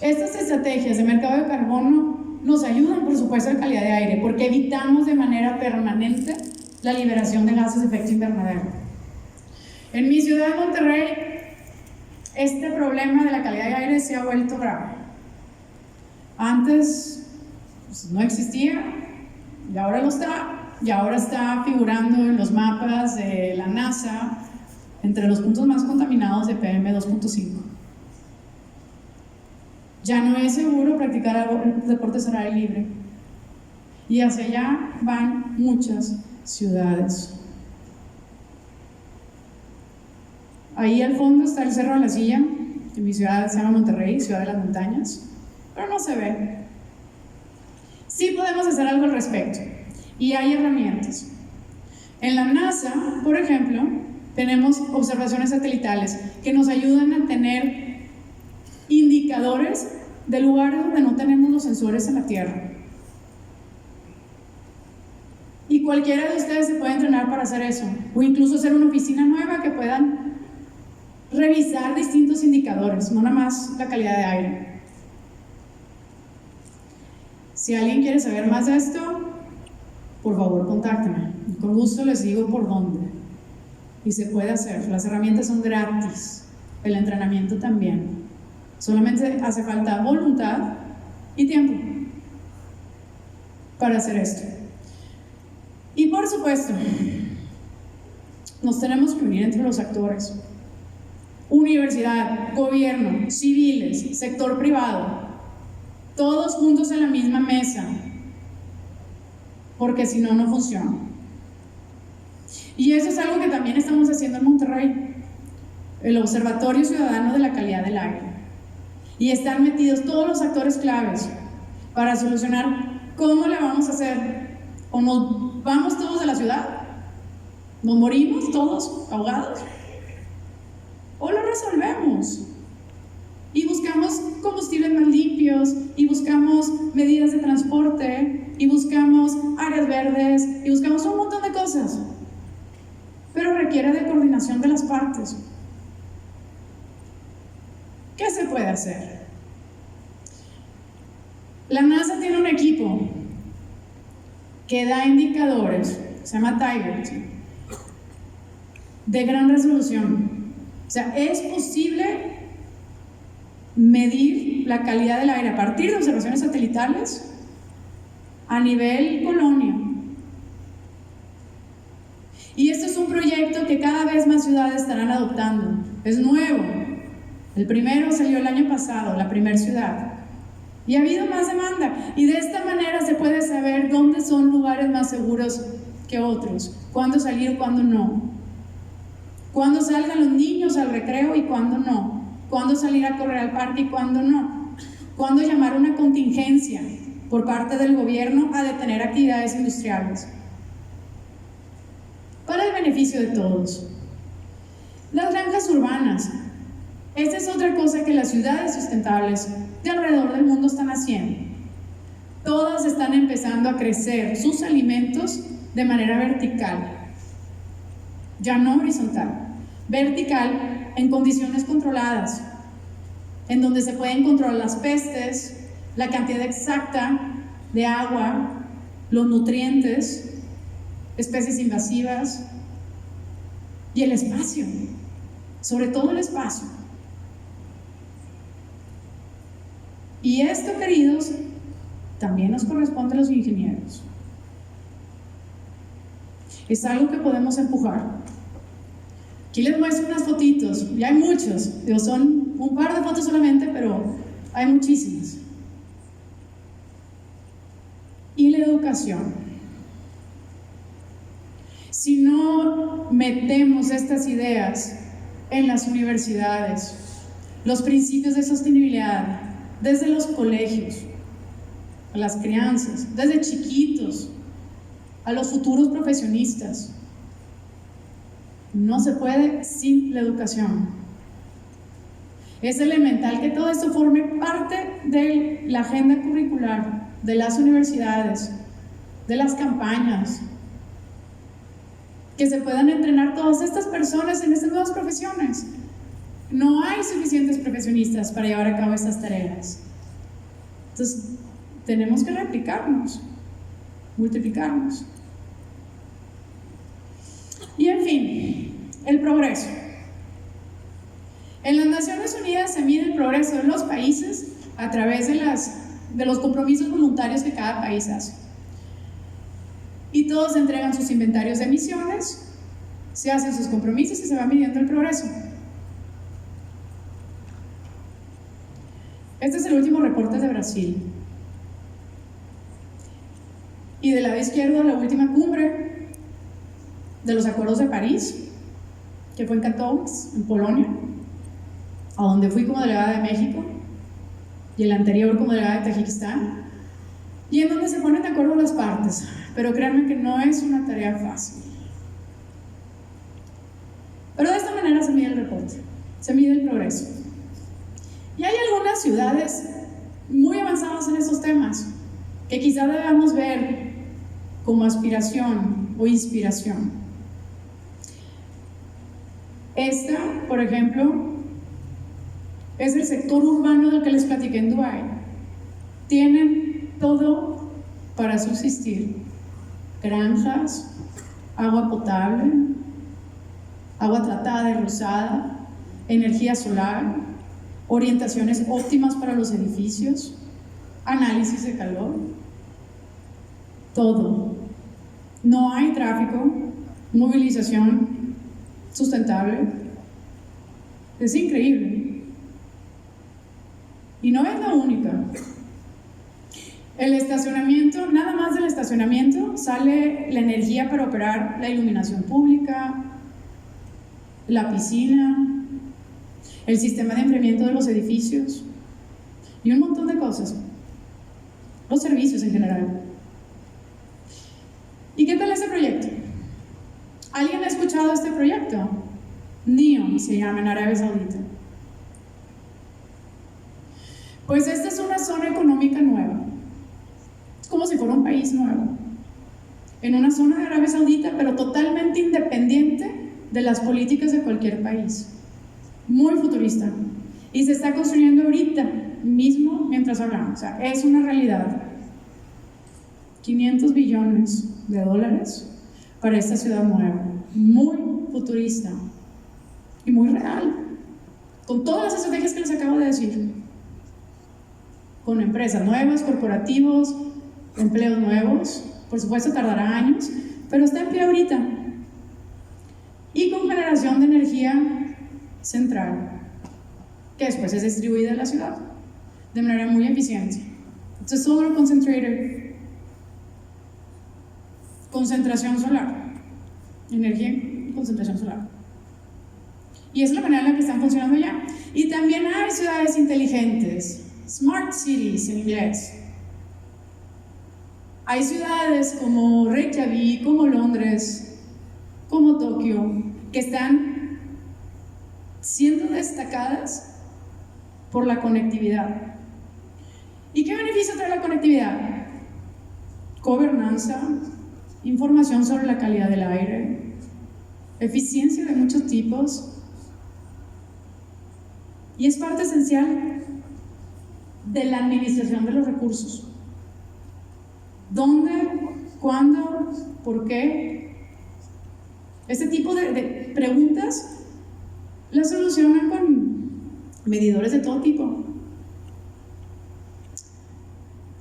estas estrategias de mercado de carbono nos ayudan, por supuesto, a la calidad de aire, porque evitamos de manera permanente la liberación de gases de efecto invernadero. En mi ciudad, Monterrey, este problema de la calidad de aire se ha vuelto grave. Antes pues, no existía, y ahora lo está, y ahora está figurando en los mapas de la NASA entre los puntos más contaminados de PM2.5. Ya no es seguro practicar deportes al aire libre, y hacia allá van muchas ciudades. Ahí al fondo está el Cerro de la Silla, que mi ciudad se llama Monterrey, ciudad de las montañas, pero no se ve. Sí podemos hacer algo al respecto, y hay herramientas. En la NASA, por ejemplo, tenemos observaciones satelitales que nos ayudan a tener indicadores de lugares donde no tenemos los sensores en la Tierra. Y cualquiera de ustedes se puede entrenar para hacer eso, o incluso hacer una oficina nueva que puedan revisar distintos indicadores, no nada más la calidad de aire. Si alguien quiere saber más de esto, por favor contáctenme, con gusto les digo por dónde. Y se puede hacer, las herramientas son gratis, el entrenamiento también. Solamente hace falta voluntad y tiempo para hacer esto. Y por supuesto, nos tenemos que unir entre los actores. Universidad, gobierno, civiles, sector privado, todos juntos en la misma mesa, porque si no, no funciona. Y eso es algo que también estamos haciendo en Monterrey, el Observatorio Ciudadano de la Calidad del Aire. Y están metidos todos los actores claves para solucionar cómo le vamos a hacer. O nos vamos todos de la ciudad, nos morimos todos ahogados, o lo resolvemos y buscamos combustibles más limpios, y buscamos medidas de transporte, y buscamos áreas verdes, y buscamos un montón de cosas, pero requiere de coordinación de las partes. ¿Qué se puede hacer? La NASA tiene un equipo que da indicadores, se llama TIGER, de gran resolución. O sea, es posible medir la calidad del aire a partir de observaciones satelitales a nivel colonia. Y esto es un proyecto que cada vez más ciudades estarán adoptando. Es nuevo. El primero salió el año pasado, la primera ciudad. Y ha habido más demanda. Y de esta manera se puede saber dónde son lugares más seguros que otros. Cuándo salir, cuándo no. Cuándo salgan los niños al recreo y cuándo no. Cuándo salir a correr al parque y cuándo no. Cuándo llamar una contingencia por parte del gobierno a detener actividades industriales. Para el beneficio de todos. Las granjas urbanas. Esta es otra cosa que las ciudades sustentables de alrededor del mundo están haciendo. Todas están empezando a crecer sus alimentos de manera vertical, ya no horizontal, vertical en condiciones controladas, en donde se pueden controlar las pestes, la cantidad exacta de agua, los nutrientes, especies invasivas y el espacio, sobre todo el espacio. Y esto, queridos, también nos corresponde a los ingenieros. Es algo que podemos empujar. Aquí les muestro unas fotitos, y hay muchos, son un par de fotos solamente, pero hay muchísimas. Y la educación. Si no metemos estas ideas en las universidades, los principios de sostenibilidad, desde los colegios, a las crianzas, desde chiquitos, a los futuros profesionistas, no se puede sin la educación. Es elemental que todo esto forme parte de la agenda curricular de las universidades, de las campañas, que se puedan entrenar todas estas personas en estas nuevas profesiones. No hay suficientes profesionistas para llevar a cabo estas tareas. Entonces, tenemos que replicarnos, multiplicarnos. Y en fin, el progreso. En las Naciones Unidas se mide el progreso de los países a través de los compromisos voluntarios que cada país hace. Y todos entregan sus inventarios de emisiones, se hacen sus compromisos y se va midiendo el progreso. Este es el último reporte de Brasil. Y del lado izquierdo, la última cumbre de los Acuerdos de París, que fue en Katowice, en Polonia, a donde fui como delegada de México, y el anterior como delegada de Tayikistán, y en donde se ponen de acuerdo las partes. Pero créanme que no es una tarea fácil. Pero de esta manera se mide el reporte, se mide el progreso. Y hay algunas ciudades muy avanzadas en estos temas que quizá debamos ver como aspiración o inspiración. Esta, por ejemplo, es el sector urbano del que les platiqué en Dubái. Tienen todo para subsistir: granjas, agua potable, agua tratada de rosada, energía solar, orientaciones óptimas para los edificios, análisis de calor, todo. No hay tráfico, movilización sustentable. Es increíble. Y no es la única. El estacionamiento, nada más del estacionamiento sale la energía para operar la iluminación pública, la piscina, el sistema de enfriamiento de los edificios y un montón de cosas, los servicios en general. ¿Y qué tal este proyecto? ¿Alguien ha escuchado este proyecto? NEOM se llama, en Arabia Saudita. Pues esta es una zona económica nueva. Es como si fuera un país nuevo. En una zona de Arabia Saudita, pero totalmente independiente de las políticas de cualquier país. Muy futurista. Y se está construyendo ahorita mismo mientras hablamos. O sea, es una realidad. 500 billones de dólares para esta ciudad nueva. Muy futurista. Y muy real. Con todas las estrategias que les acabo de decir. Con empresas nuevas, corporativos, empleos nuevos. Por supuesto tardará años, pero está en pie ahorita. Y con generación de energía central, que después es distribuida en la ciudad de manera muy eficiente. It's a solar concentrator. Concentración solar. Energía y concentración solar. Y esa es la manera en la que están funcionando ya. Y también hay ciudades inteligentes, smart cities en inglés. Hay ciudades como Reykjavik, como Londres, como Tokio, que están siendo destacadas por la conectividad. ¿Y qué beneficio trae la conectividad? Gobernanza, información sobre la calidad del aire, eficiencia de muchos tipos, y es parte esencial de la administración de los recursos. ¿Dónde? ¿Cuándo? ¿Por qué? Este tipo de preguntas las solucionan con medidores de todo tipo.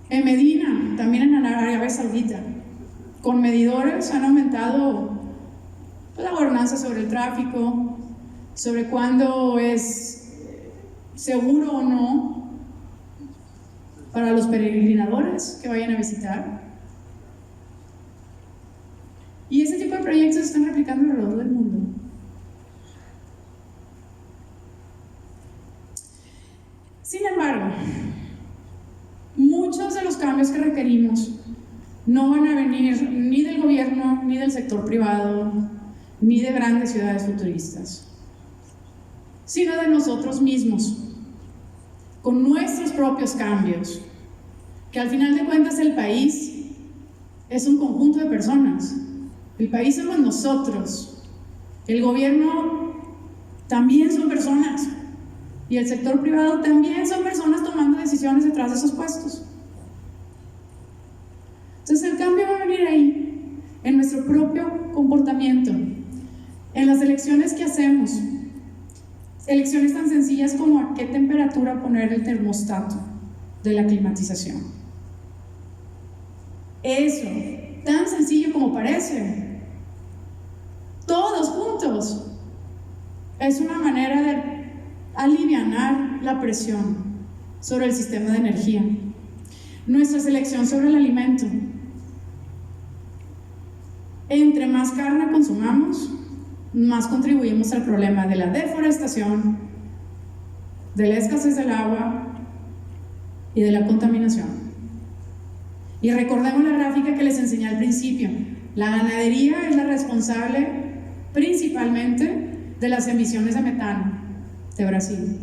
En Medina, también en Arabia Saudita, con medidores han aumentado la gobernanza sobre el tráfico, sobre cuándo es seguro o no para los peregrinadores que vayan a visitar. Y ese tipo de proyectos se están replicando alrededor del mundo. Sin embargo, muchos de los cambios que requerimos no van a venir ni del gobierno, ni del sector privado, ni de grandes ciudades futuristas, sino de nosotros mismos, con nuestros propios cambios, que al final de cuentas el país es un conjunto de personas. El país somos nosotros, el gobierno también son personas y el sector privado también son personas tomando decisiones detrás de esos puestos. Entonces el cambio va a venir ahí, en nuestro propio comportamiento, en las elecciones que hacemos. Elecciones tan sencillas como a qué temperatura poner el termostato de la climatización. Eso, tan sencillo como parece, todos juntos, es una manera de alivianar la presión sobre el sistema de energía. Nuestra selección sobre el alimento. Entre más carne consumamos, más contribuimos al problema de la deforestación, de la escasez del agua y de la contaminación. Y recordemos la gráfica que les enseñé al principio. La ganadería es la responsable principalmente de las emisiones de metano de Brasil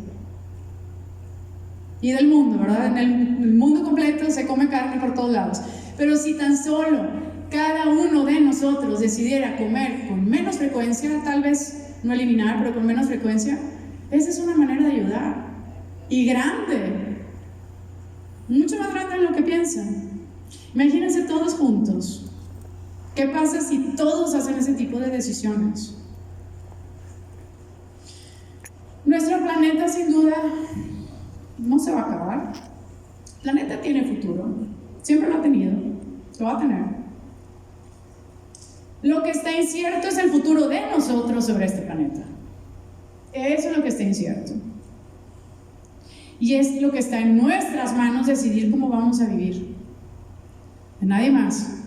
y del mundo, ¿verdad? En el mundo completo se come carne por todos lados. Pero si tan solo cada uno de nosotros decidiera comer con menos frecuencia, tal vez no eliminar, pero con menos frecuencia, esa es una manera de ayudar. Y grande, mucho más grande de lo que piensan. Imagínense todos juntos. ¿Qué pasa si todos hacen ese tipo de decisiones? Nuestro planeta sin duda no se va a acabar. El planeta tiene futuro, siempre lo ha tenido, lo va a tener. Lo que está incierto es el futuro de nosotros sobre este planeta. Eso es lo que está incierto. Y es lo que está en nuestras manos decidir cómo vamos a vivir. de nadie más.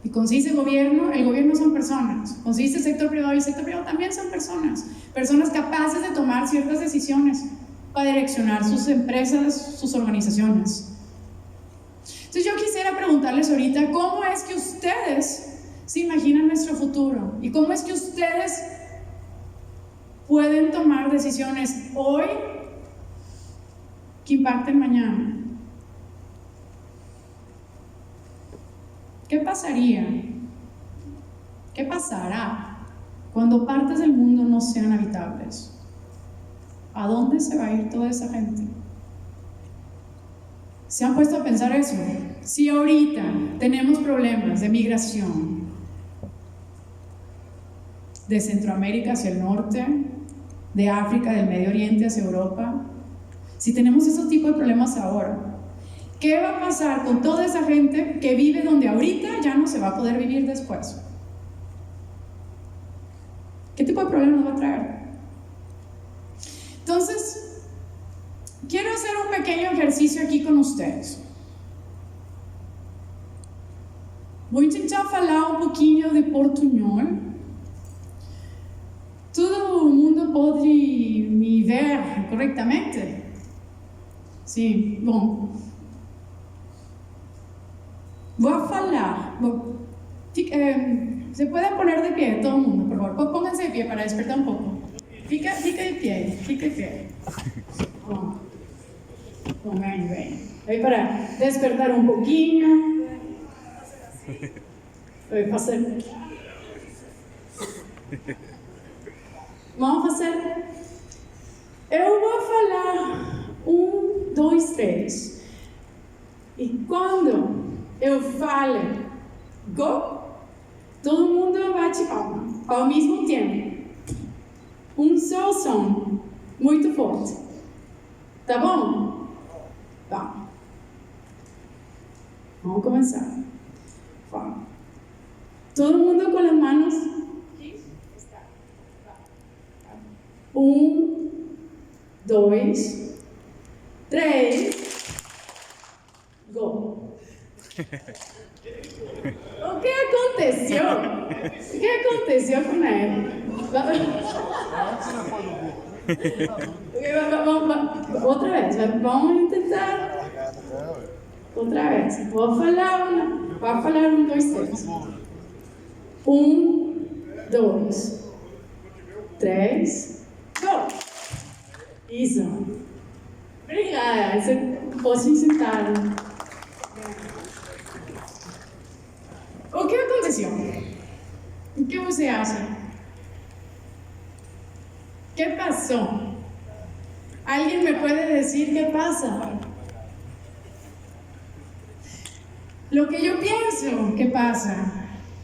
Y cuando se dice gobierno, el gobierno son personas. Cuando se dice sector privado, el sector privado también son personas. Personas capaces de tomar ciertas decisiones para direccionar sus empresas, sus organizaciones. Entonces yo quisiera preguntarles ahorita, ¿cómo es que ustedes se imaginan nuestro futuro? ¿Y cómo es que ustedes pueden tomar decisiones hoy que impacten mañana? ¿Qué pasaría? ¿Qué pasará cuando partes del mundo no sean habitables? ¿A dónde se va a ir toda esa gente? ¿Se han puesto a pensar eso? Si ahorita tenemos problemas de migración de Centroamérica hacia el norte, de África, del Medio Oriente hacia Europa, si tenemos esos tipos de problemas ahora, ¿qué va a pasar con toda esa gente que vive donde ahorita ya no se va a poder vivir después? ¿Qué tipo de problemas va a traer? Entonces, quiero hacer un pequeño ejercicio aquí con ustedes. Vou tentar falar um pouquinho de portunhol. Todo mundo pode me ver corretamente? Sim, bom. Voy a falar. Se pueden poner de pie, todo el mundo, por favor. Pónganse de pie para despertar un poco. Fica de pie, fica de pie. Ven. Ahí para despertar un poquinho. Voy a hacer. Vamos a fazer. Eu vou falar 1, 2, 3. E quando eu falo go, todo mundo bate palma ao mesmo tempo. Um só som, muito forte. Tá bom? Tá. Vamos começar. Todo mundo com as manos. 1, 2, 3. Go. O que aconteceu? O que aconteceu com ele? Outra vez, vamos tentar. Outra vez. Vou falar 1, 2, 3. 1, 2, 3. Go! Isso. Obrigada. Você pode se sentar. O que aconteceu? O que você acha? ¿Qué pasó? ¿Alguien me puede decir qué pasa? Lo que yo pienso que pasa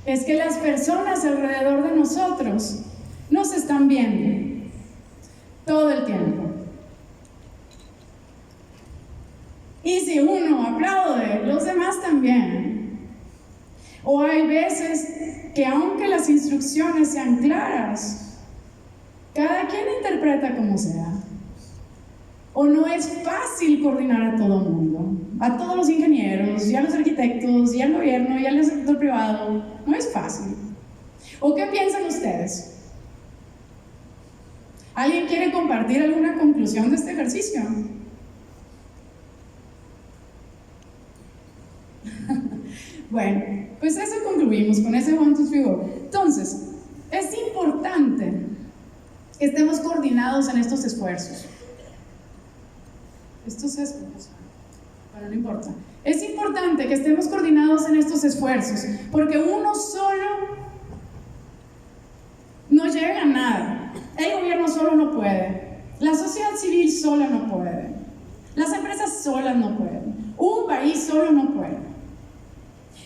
es que las personas alrededor de nosotros nos están viendo todo el tiempo. Y si uno aplaude, los demás también. O hay veces que aunque las instrucciones sean claras, cada quien interpreta como sea. O no es fácil coordinar a todo el mundo, a todos los ingenieros, y a los arquitectos, y al gobierno, y al sector privado. No es fácil. ¿O qué piensan ustedes? ¿Alguien quiere compartir alguna conclusión de este ejercicio? Bueno, pues eso concluimos con ese 1, 2, 3, go. Entonces, es importante que estemos coordinados en estos esfuerzos. Bueno, no importa. Es importante que estemos coordinados en estos esfuerzos, porque uno solo no llega a nada. El gobierno solo no puede. La sociedad civil sola no puede. Las empresas solas no pueden. Un país solo no puede.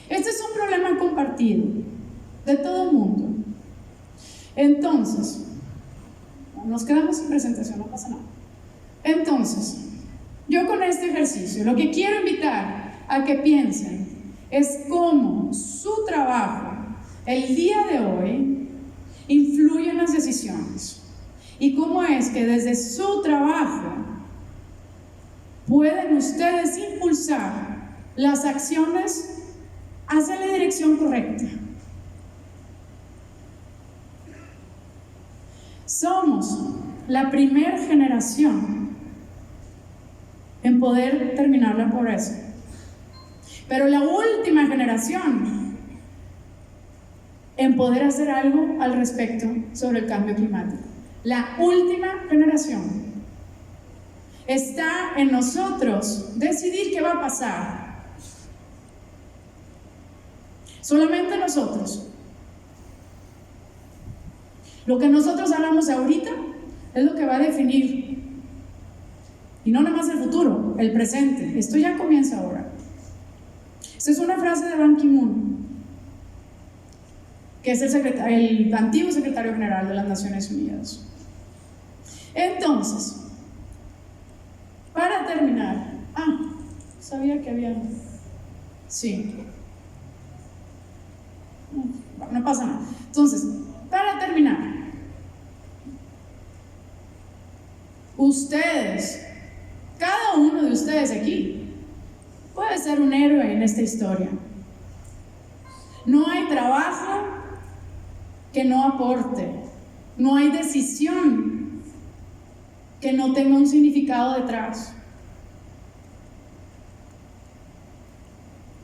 Este es un problema compartido de todo el mundo. Entonces, nos quedamos sin presentación, no pasa nada. Entonces, yo con este ejercicio lo que quiero invitar a que piensen es cómo su trabajo el día de hoy influye en las decisiones y cómo es que desde su trabajo pueden ustedes impulsar las acciones hacia la dirección correcta. Somos la primera generación en poder terminar la pobreza, pero la última generación en poder hacer algo al respecto sobre el cambio climático. La última generación. Está en nosotros decidir qué va a pasar. Solamente nosotros. Lo que nosotros hagamos ahorita es lo que va a definir, y no nada más el futuro, el presente. Esto ya comienza ahora. Esta es una frase de Ban Ki-moon, que es el antiguo secretario general de las Naciones Unidas. Entonces, para terminar, sabía que había, sí, no pasa nada. Entonces, para terminar, ustedes, cada uno de ustedes aquí, puede ser un héroe en esta historia. No hay trabajo que no aporte, no hay decisión que no tenga un significado detrás.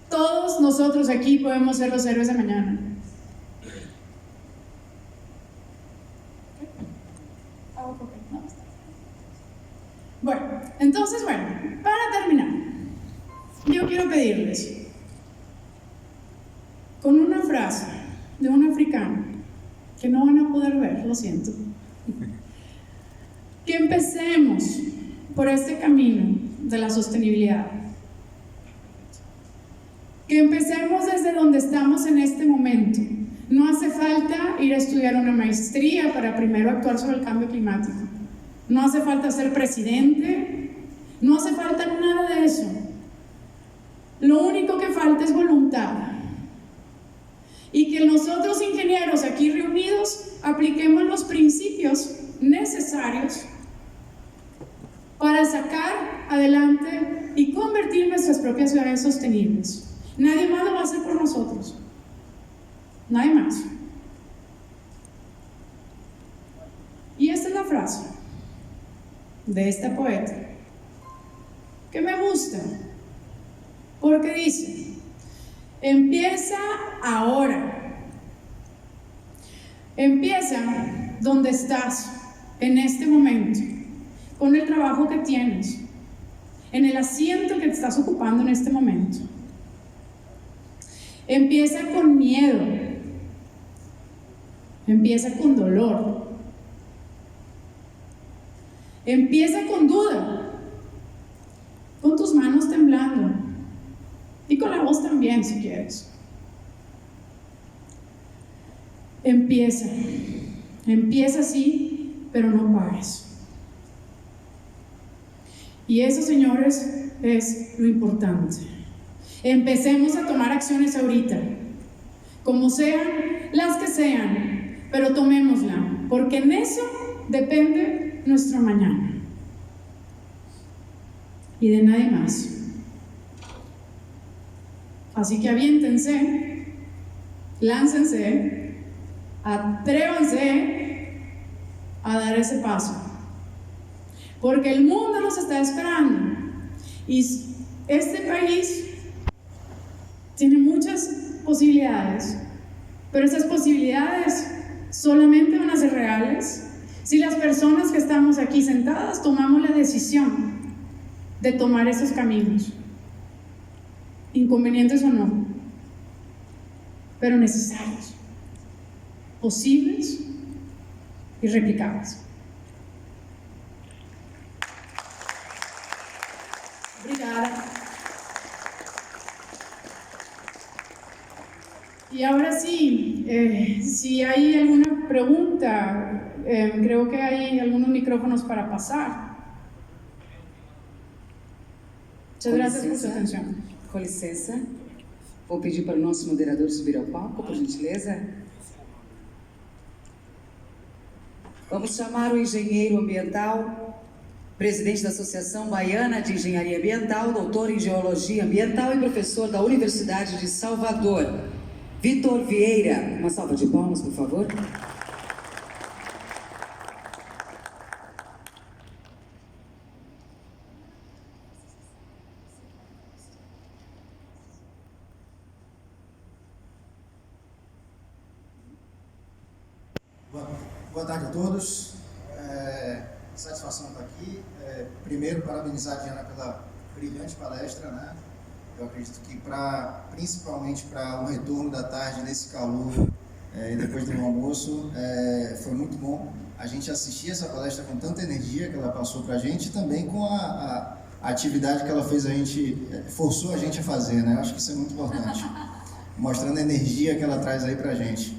Todos nosotros aquí podemos ser los héroes de mañana. Bueno, entonces, para terminar, yo quiero pedirles, con una frase de un africano, que no van a poder ver, lo siento, que empecemos por este camino de la sostenibilidad. Que empecemos desde donde estamos en este momento. No hace falta ir a estudiar una maestría para primero actuar sobre el cambio climático. No hace falta ser presidente, no hace falta nada de eso. Lo único que falta es voluntad. Y que nosotros, ingenieros aquí reunidos, apliquemos los principios necesarios para sacar adelante y convertir nuestras propias ciudades sostenibles. Nadie más lo va a hacer por nosotros. Nadie más. Y esta es la frase de esta poeta, que me gusta, porque dice: empieza ahora. Empieza donde estás, en este momento, con el trabajo que tienes, en el asiento que te estás ocupando en este momento. Empieza con miedo, empieza con dolor, empieza con duda, con tus manos temblando y con la voz también, si quieres. Empieza así, pero no pares. Y eso, señores, es lo importante. Empecemos a tomar acciones ahorita, como sean, las que sean, pero tomémosla, porque en eso depende nuestro mañana. Y de nadie más. Así que aviéntense, láncense, atrévanse a dar ese paso. Porque el mundo nos está esperando. Y este país tiene muchas posibilidades, pero esas posibilidades solamente van a ser reales si las personas que estamos aquí sentadas tomamos la decisión de tomar esos caminos, inconvenientes o no, pero necesarios, posibles y replicables. Obrigada. Y ahora sí, si hay alguna pregunta, creo que hay algunos micrófonos para pasar. Muchas gracias por su atención. Com licença, vou pedir para o nosso moderador subir ao palco, por gentileza. Vamos chamar o engenheiro ambiental Presidente da Associação Baiana de Engenharia Ambiental, doutor em Geologia Ambiental e professor da Universidade de Salvador, Vitor Vieira. Uma salva de palmas, por favor. Boa tarde a todos. Satisfação estar aqui. Primeiro, parabenizar a Diana pela brilhante palestra, né? Eu acredito que principalmente para o retorno da tarde nesse calor e depois do almoço, foi muito bom a gente assistir essa palestra com tanta energia que ela passou para a gente e também com a atividade que ela fez forçou a gente a fazer, né? Eu acho que isso é muito importante, mostrando a energia que ela traz aí para a gente.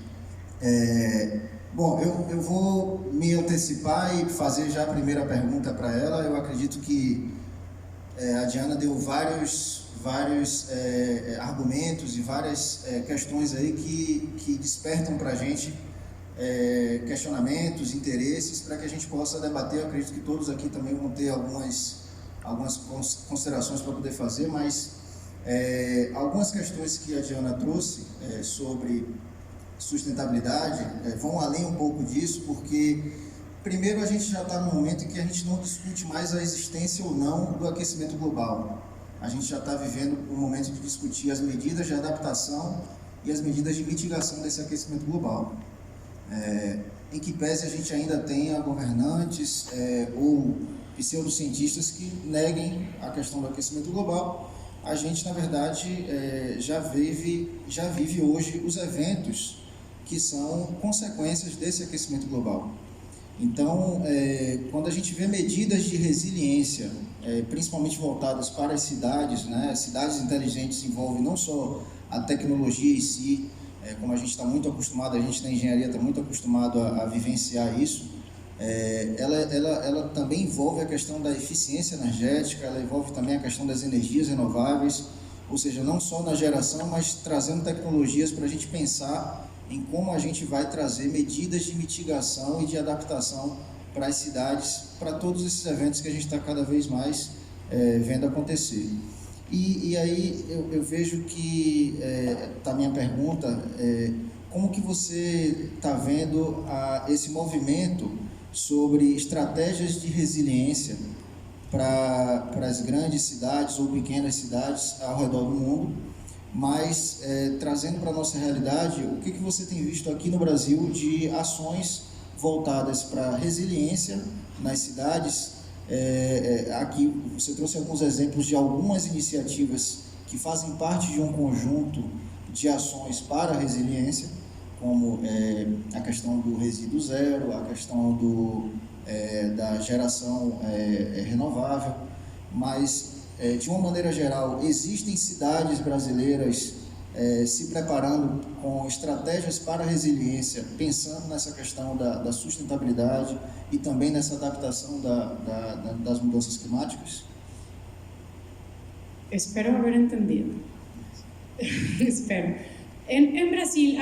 Bom, eu vou me antecipar e fazer já a primeira pergunta para ela. Eu acredito que a Diana deu vários argumentos e várias questões aí que despertam para a gente questionamentos, interesses, para que a gente possa debater. Eu acredito que todos aqui também vão ter algumas considerações para poder fazer, mas algumas questões que a Diana trouxe sobre sustentabilidade vão além um pouco disso, porque primeiro a gente já está num momento em que a gente não discute mais a existência ou não do aquecimento global. A gente já está vivendo um momento de discutir as medidas de adaptação e as medidas de mitigação desse aquecimento global. Em que pese a gente ainda tenha governantes ou pseudocientistas que neguem a questão do aquecimento global, a gente, na verdade, já vive hoje os eventos que são consequências desse aquecimento global. Então, quando a gente vê medidas de resiliência, principalmente voltadas para as cidades, né? Cidades inteligentes envolvem não só a tecnologia em si, como a gente está muito acostumado, a gente na engenharia está muito acostumado a vivenciar isso, ela também envolve a questão da eficiência energética, ela envolve também a questão das energias renováveis, ou seja, não só na geração, mas trazendo tecnologias para a gente pensar em como a gente vai trazer medidas de mitigação e de adaptação para as cidades, para todos esses eventos que a gente está cada vez mais vendo acontecer. E aí eu vejo que, tá a minha pergunta, como que você está vendo esse movimento sobre estratégias de resiliência para as grandes cidades ou pequenas cidades ao redor do mundo, mas trazendo para a nossa realidade, o que você tem visto aqui no Brasil de ações voltadas para resiliência nas cidades? Aqui você trouxe alguns exemplos de algumas iniciativas que fazem parte de um conjunto de ações para a resiliência, como a questão do resíduo zero, a questão da geração renovável, mas de uma maneira geral, existem cidades brasileiras se preparando com estratégias para a resiliência, pensando nessa questão da sustentabilidade e também nessa adaptação das mudanças climáticas? Espero haber entendido. Espero. En Brasil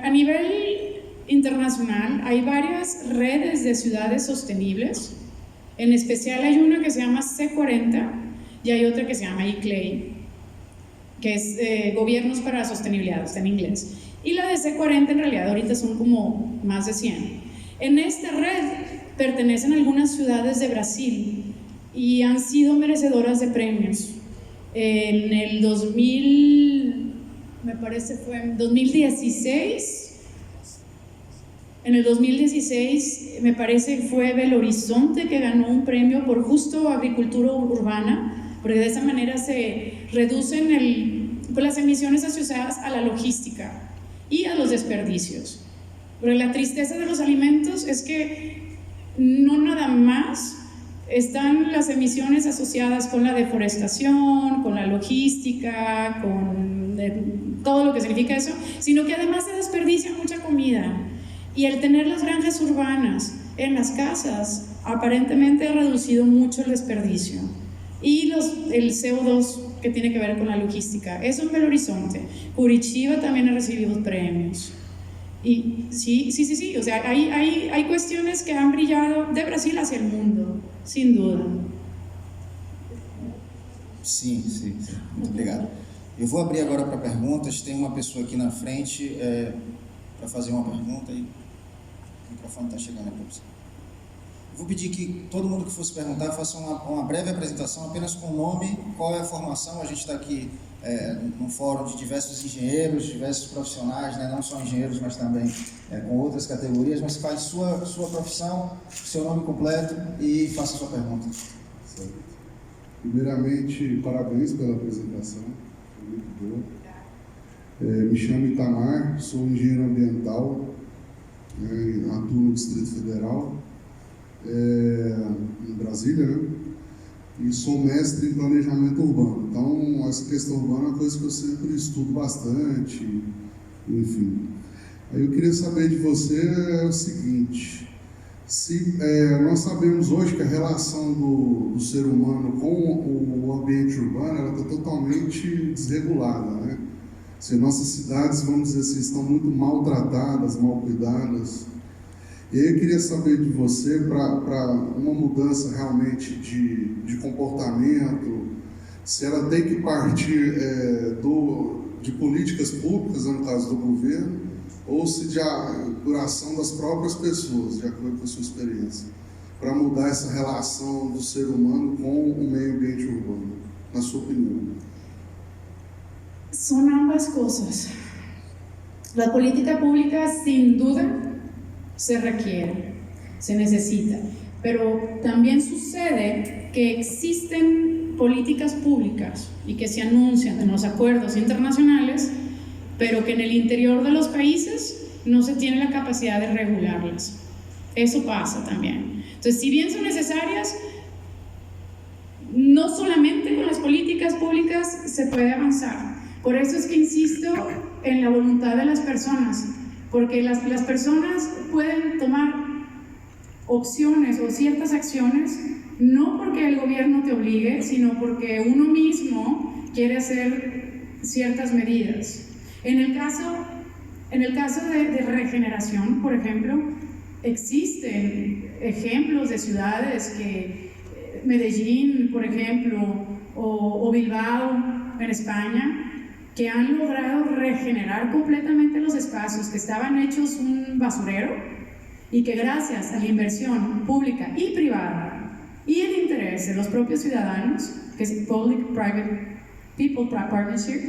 a nivel internacional hay varias redes de ciudades sostenibles. En especial hay una que se llama C40 y hay otra que se llama ICLEI, que es Gobiernos para la Sostenibilidad, está en inglés. Y la de C40 en realidad ahorita son como más de 100. En esta red pertenecen algunas ciudades de Brasil y han sido merecedoras de premios. En el 2016, en el 2016 me parece que fue Belo Horizonte que ganó un premio por justo agricultura urbana, porque de esa manera se reducen las emisiones asociadas a la logística y a los desperdicios. Pero la tristeza de los alimentos es que no nada más están las emisiones asociadas con la deforestación, con la logística, con todo lo que significa eso, sino que además se desperdicia mucha comida. Y el tener las granjas urbanas en las casas aparentemente ha reducido mucho el desperdicio. Y el CO2 que tiene que ver con la logística. Eso en Belo Horizonte. Curitiba también ha recibido premios. Y sí, o sea, hay cuestiones que han brillado de Brasil hacia el mundo, sin duda. Sim. Muito obrigado. Eu vou abrir agora para perguntas. Tem uma pessoa aqui na frente para fazer uma pergunta e o microfone está chegando para você. Eu vou pedir que todo mundo que fosse perguntar faça uma breve apresentação, apenas com o nome, qual é a formação. A gente está aqui num fórum de diversos engenheiros, diversos profissionais, né? Não só engenheiros, mas também com outras categorias. Mas fale sua profissão, seu nome completo e faça a sua pergunta. Certo. Primeiramente, parabéns pela apresentação, foi muito boa. Me chamo Itamar, sou engenheiro ambiental, atuo no Distrito Federal, em Brasília, né? E sou mestre em planejamento urbano. Então, essa questão urbana é uma coisa que eu sempre estudo bastante, enfim. Aí eu queria saber de você o seguinte: nós sabemos hoje que a relação do ser humano com o ambiente urbano ela está totalmente desregulada, né? Se nossas cidades, vamos dizer assim, estão muito maltratadas, mal cuidadas. E aí eu queria saber de você, para uma mudança realmente de comportamento, se ela tem que partir de políticas públicas, no caso do governo, ou se por ação das próprias pessoas, de acordo com a sua experiência, para mudar essa relação do ser humano com o meio ambiente urbano, na sua opinião? Son ambas cosas. La política pública, sin duda, se requiere, se necesita, pero también sucede que existen políticas públicas y que se anuncian en los acuerdos internacionales, pero que en el interior de los países no se tiene la capacidad de regularlas. Eso pasa también. Entonces, si bien son necesarias, no solamente con las políticas públicas se puede avanzar. Por eso es que insisto en la voluntad de las personas, porque las personas pueden tomar opciones o ciertas acciones no porque el gobierno te obligue, sino porque uno mismo quiere hacer ciertas medidas. En el caso de regeneración, por ejemplo, existen ejemplos de ciudades que Medellín, por ejemplo, o Bilbao en España, que han logrado regenerar completamente los espacios que estaban hechos un basurero y que gracias a la inversión pública y privada y el interés de los propios ciudadanos, que es Public-Private People Partnership,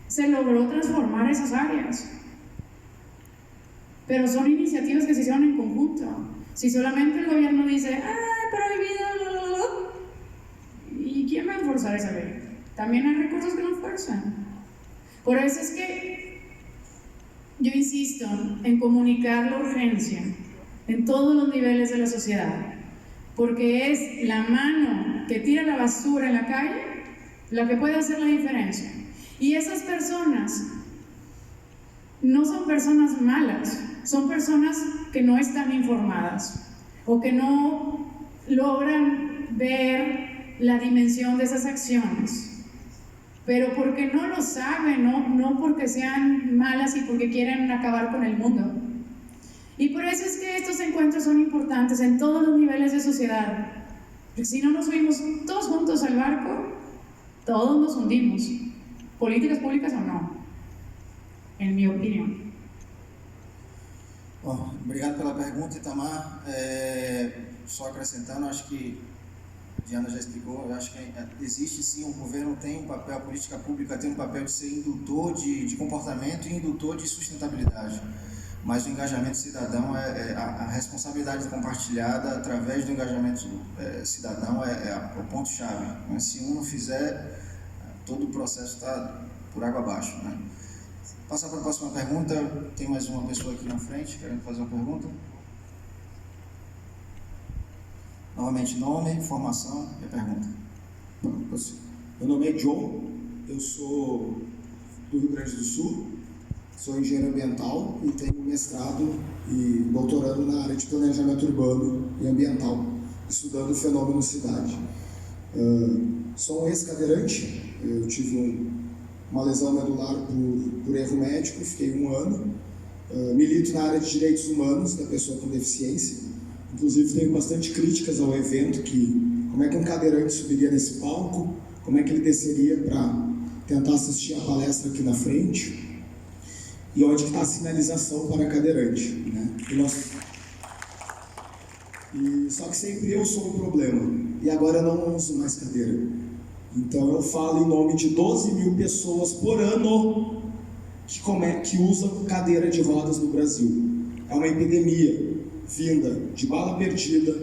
se logró transformar esas áreas. Pero son iniciativas que se hicieron en conjunto. Si solamente el gobierno dice, prohibido, ¿y quién va a enforzar esa ley? También hay recursos que no fuerzan. Por eso es que yo insisto en comunicar la urgencia en todos los niveles de la sociedad, porque es la mano que tira la basura en la calle la que puede hacer la diferencia. Y esas personas no son personas malas, son personas que no están informadas o que no logran ver la dimensión de esas acciones. Pero porque no lo saben, no porque sean malas y porque quieren acabar con el mundo. Y por eso es que estos encuentros son importantes en todos los niveles de sociedad. Porque si no nos subimos todos juntos al barco, todos nos hundimos, políticas públicas o no, en mi opinión. Bom, obrigado pela pergunta, Itamar. Só acrescentando, acho que Diana já explicou, eu acho que existe sim, o governo tem um papel, a política pública tem um papel de ser indutor de comportamento e indutor de sustentabilidade. Mas o engajamento cidadão, a responsabilidade compartilhada através do engajamento cidadão é o ponto-chave. Se um não fizer, todo o processo está por água abaixo, né? Passar para a próxima pergunta, tem mais uma pessoa aqui na frente querendo fazer uma pergunta. Novamente, nome, formação e a pergunta. Meu nome é John, eu sou do Rio Grande do Sul, sou engenheiro ambiental e tenho mestrado e doutorado na área de planejamento urbano e ambiental, estudando o fenômeno cidade. Sou um ex-cadeirante, eu tive uma lesão medular por erro médico, fiquei 1 ano, Milito na área de direitos humanos da pessoa com deficiência. Inclusive tenho bastante críticas ao evento, que como é que um cadeirante subiria nesse palco, como é que ele desceria para tentar assistir a palestra aqui na frente, e onde está a sinalização para cadeirante, né? Só que sempre eu sou o problema, e agora eu não uso mais cadeira. Então eu falo em nome de 12 mil pessoas por ano que usam cadeira de rodas no Brasil. É uma epidemia vinda de bala perdida,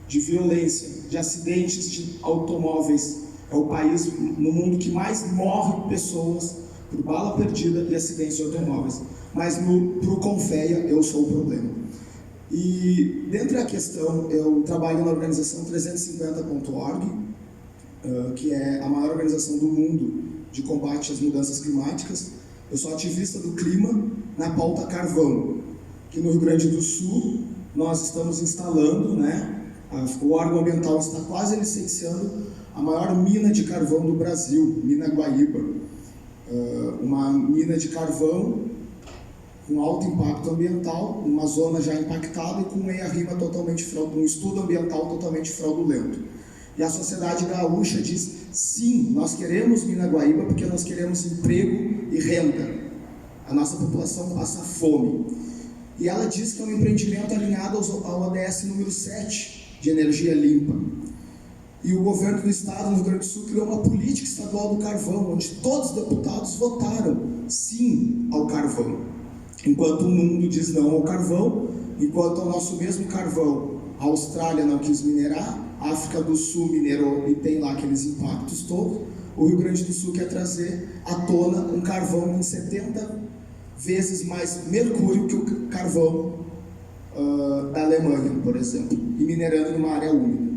de violência, de acidentes de automóveis. É o país no mundo que mais morre pessoas por bala perdida e acidentes de automóveis. Mas pro Confeia eu sou o problema. E dentro da questão, eu trabalho na organização 350.org, que é a maior organização do mundo de combate às mudanças climáticas. Eu sou ativista do clima na pauta carvão, que no Rio Grande do Sul nós estamos instalando, né? O órgão ambiental está quase licenciando a maior mina de carvão do Brasil, Mina Guaíba. Uma mina de carvão com alto impacto ambiental, uma zona já impactada e com um EIA-RIMA totalmente fraudulento, um estudo ambiental totalmente fraudulento. E a sociedade gaúcha diz, sim, nós queremos Mina Guaíba porque nós queremos emprego e renda. A nossa população passa fome. E ela diz que é um empreendimento alinhado ao ODS número 7, de energia limpa. E o governo do estado, no Rio Grande do Sul, criou uma política estadual do carvão, onde todos os deputados votaram sim ao carvão. Enquanto o mundo diz não ao carvão, enquanto o nosso mesmo carvão, a Austrália não quis minerar, a África do Sul minerou e tem lá aqueles impactos todos, o Rio Grande do Sul quer trazer à tona um carvão com 70 vezes mais mercúrio que o carvão da Alemanha, por exemplo, e minerando numa área úmida.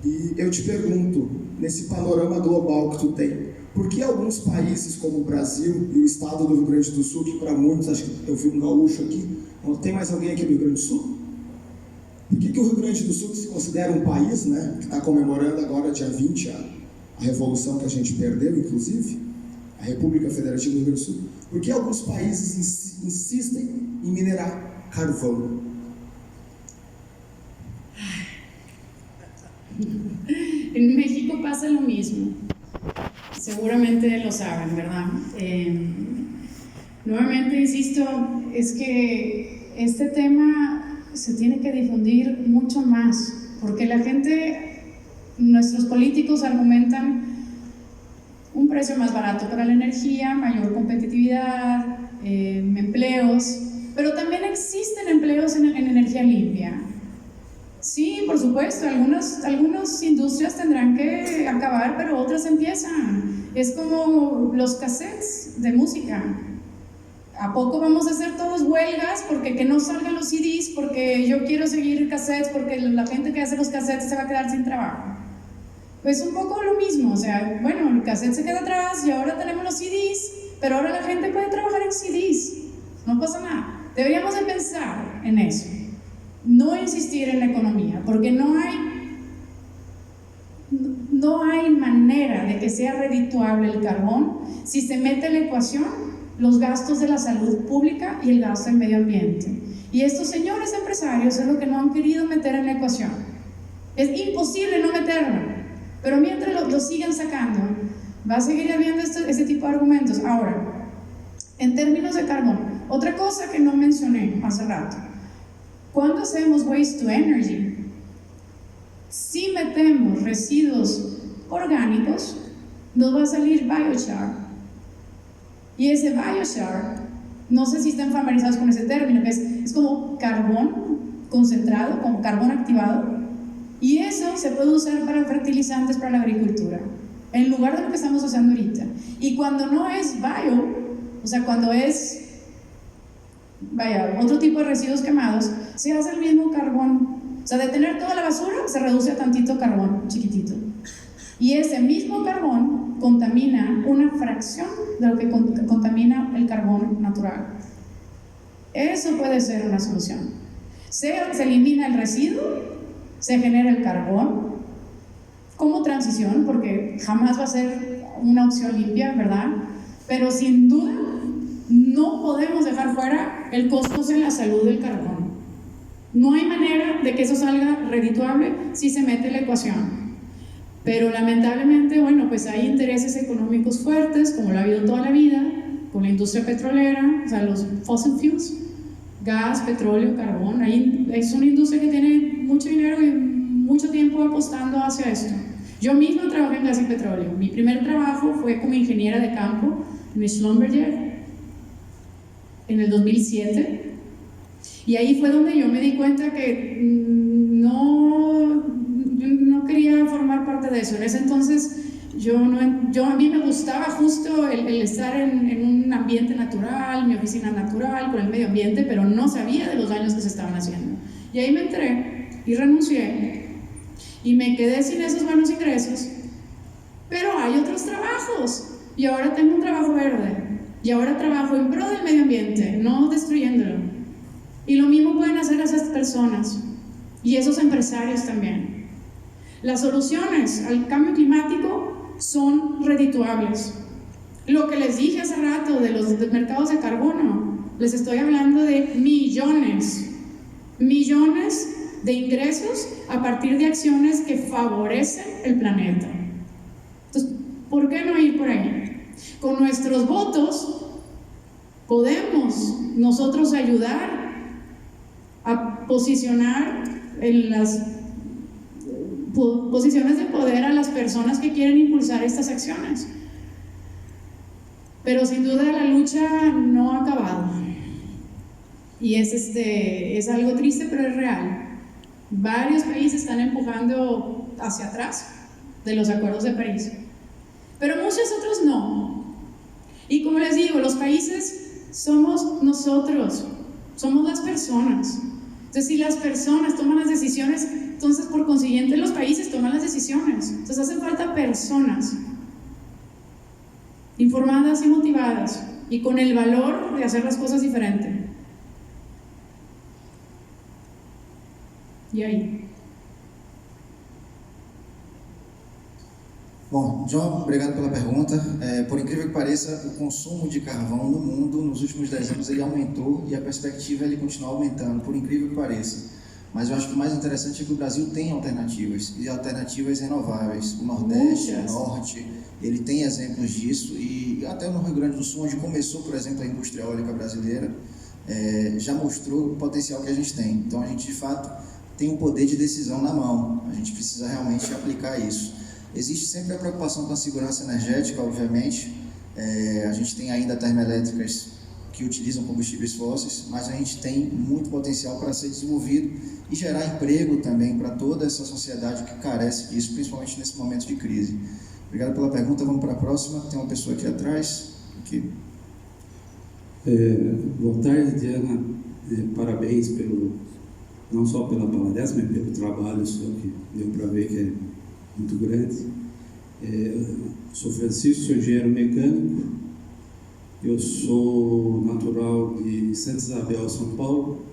E eu te pergunto, nesse panorama global que tu tem, por que alguns países como o Brasil e o estado do Rio Grande do Sul, que para muitos, acho que eu vi um gaúcho aqui, não tem mais alguém aqui no Rio Grande do Sul? Por que o Rio Grande do Sul, que se considera um país, né, que está comemorando agora dia 20 a revolução que a gente perdeu, inclusive, a República Federativa do Rio Grande do Sul, por que alguns países insistem em minerar carvão? En México pasa lo mismo, seguramente lo saben, ¿verdad? Nuevamente insisto, es que este tema se tiene que difundir mucho más, porque la gente, nuestros políticos argumentan un precio más barato para la energía, mayor competitividad, empleos, pero también existen empleos en energía limpia. Sí, por supuesto, algunas industrias tendrán que acabar, pero otras empiezan. Es como los cassettes de música. ¿A poco vamos a hacer todos huelgas porque que no salgan los CDs, porque yo quiero seguir cassettes, porque la gente que hace los cassettes se va a quedar sin trabajo? Pues un poco lo mismo, o sea, bueno, el cassette se queda atrás y ahora tenemos los CDs, pero ahora la gente puede trabajar en CDs, no pasa nada. Deberíamos de pensar en eso. No insistir en la economía, porque no hay manera de que sea redituable el carbón si se mete en la ecuación los gastos de la salud pública y el gasto del medio ambiente. Y estos señores empresarios es lo que no han querido meter en la ecuación. Es imposible no meterlo, pero mientras lo siguen sacando, va a seguir habiendo este tipo de argumentos. Ahora, en términos de carbón, otra cosa que no mencioné hace rato, cuando hacemos waste to energy, si metemos residuos orgánicos, nos va a salir biochar. Y ese biochar, no sé si están familiarizados con ese término, que es como carbón concentrado, como carbón activado, y eso se puede usar para fertilizantes para la agricultura, en lugar de lo que estamos usando ahorita. Y cuando no es bio, o sea, cuando es otro tipo de residuos quemados, se hace el mismo carbón. O sea, de tener toda la basura, se reduce a tantito carbón chiquitito. Y ese mismo carbón contamina una fracción de lo que contamina el carbón natural. Eso puede ser una solución. Se elimina el residuo, se genera el carbón como transición, porque jamás va a ser una opción limpia, ¿verdad? Pero sin duda no no podemos dejar fuera el costo en la salud del carbón. No hay manera de que eso salga redituable si se mete en la ecuación. Pero lamentablemente, bueno, pues hay intereses económicos fuertes, como lo ha habido toda la vida, con la industria petrolera, o sea, los fossil fuels, gas, petróleo, carbón. Es una industria que tiene mucho dinero y mucho tiempo apostando hacia esto. Yo misma trabajé en gas y petróleo. Mi primer trabajo fue como ingeniera de campo en Schlumberger en el 2007. Y ahí fue donde yo me di cuenta que no quería formar parte de eso. En ese entonces a mí me gustaba justo el estar en un ambiente natural, mi oficina natural, con el medio ambiente, pero no sabía de los daños que se estaban haciendo. Y ahí me entré y renuncié y me quedé sin esos buenos ingresos. Pero hay otros trabajos y ahora tengo un trabajo verde y ahora trabajo en pro del medio ambiente, no destruyéndolo. Y lo mismo pueden hacer esas personas y esos empresarios también. Las soluciones al cambio climático son redituables. Lo que les dije hace rato de los mercados de carbono, les estoy hablando de millones de ingresos a partir de acciones que favorecen el planeta. Entonces, ¿por qué no ir por ahí? Con nuestros votos podemos nosotros ayudar a posicionar en las posiciones de poder a las personas que quieren impulsar estas acciones. Pero sin duda la lucha no ha acabado. Y es algo triste, pero es real. Varios países están empujando hacia atrás de los acuerdos de París, pero muchos otros no. Y como les digo, los países somos nosotros, somos las personas. Entonces, si las personas toman las decisiones, entonces por consiguiente los países toman las decisiones. Entonces hacen falta personas informadas y motivadas y con el valor de hacer las cosas diferente. E aí? Bom, John, obrigado pela pergunta. Por incrível que pareça, o consumo de carvão no mundo nos últimos 10 anos ele aumentou e a perspectiva é ele continuar aumentando, por incrível que pareça. Mas eu acho que o mais interessante é que o Brasil tem alternativas, e alternativas renováveis. O Nordeste, o Norte, ele tem exemplos disso, e até no Rio Grande do Sul, onde começou, por exemplo, a indústria eólica brasileira, já mostrou o potencial que a gente tem. Então a gente, de fato, tem um poder de decisão na mão. A gente precisa realmente aplicar isso. Existe sempre a preocupação com a segurança energética, obviamente. A gente tem ainda termoelétricas que utilizam combustíveis fósseis, mas a gente tem muito potencial para ser desenvolvido e gerar emprego também para toda essa sociedade que carece disso, principalmente nesse momento de crise. Obrigado pela pergunta. Vamos para a próxima. Tem uma pessoa aqui atrás. Aqui. Boa tarde, Diana. Parabéns não só pela palestra, mas pelo trabalho seu, que deu para ver que é muito grande. Sou Francisco, sou engenheiro mecânico. Eu sou natural de Santa Isabel, São Paulo.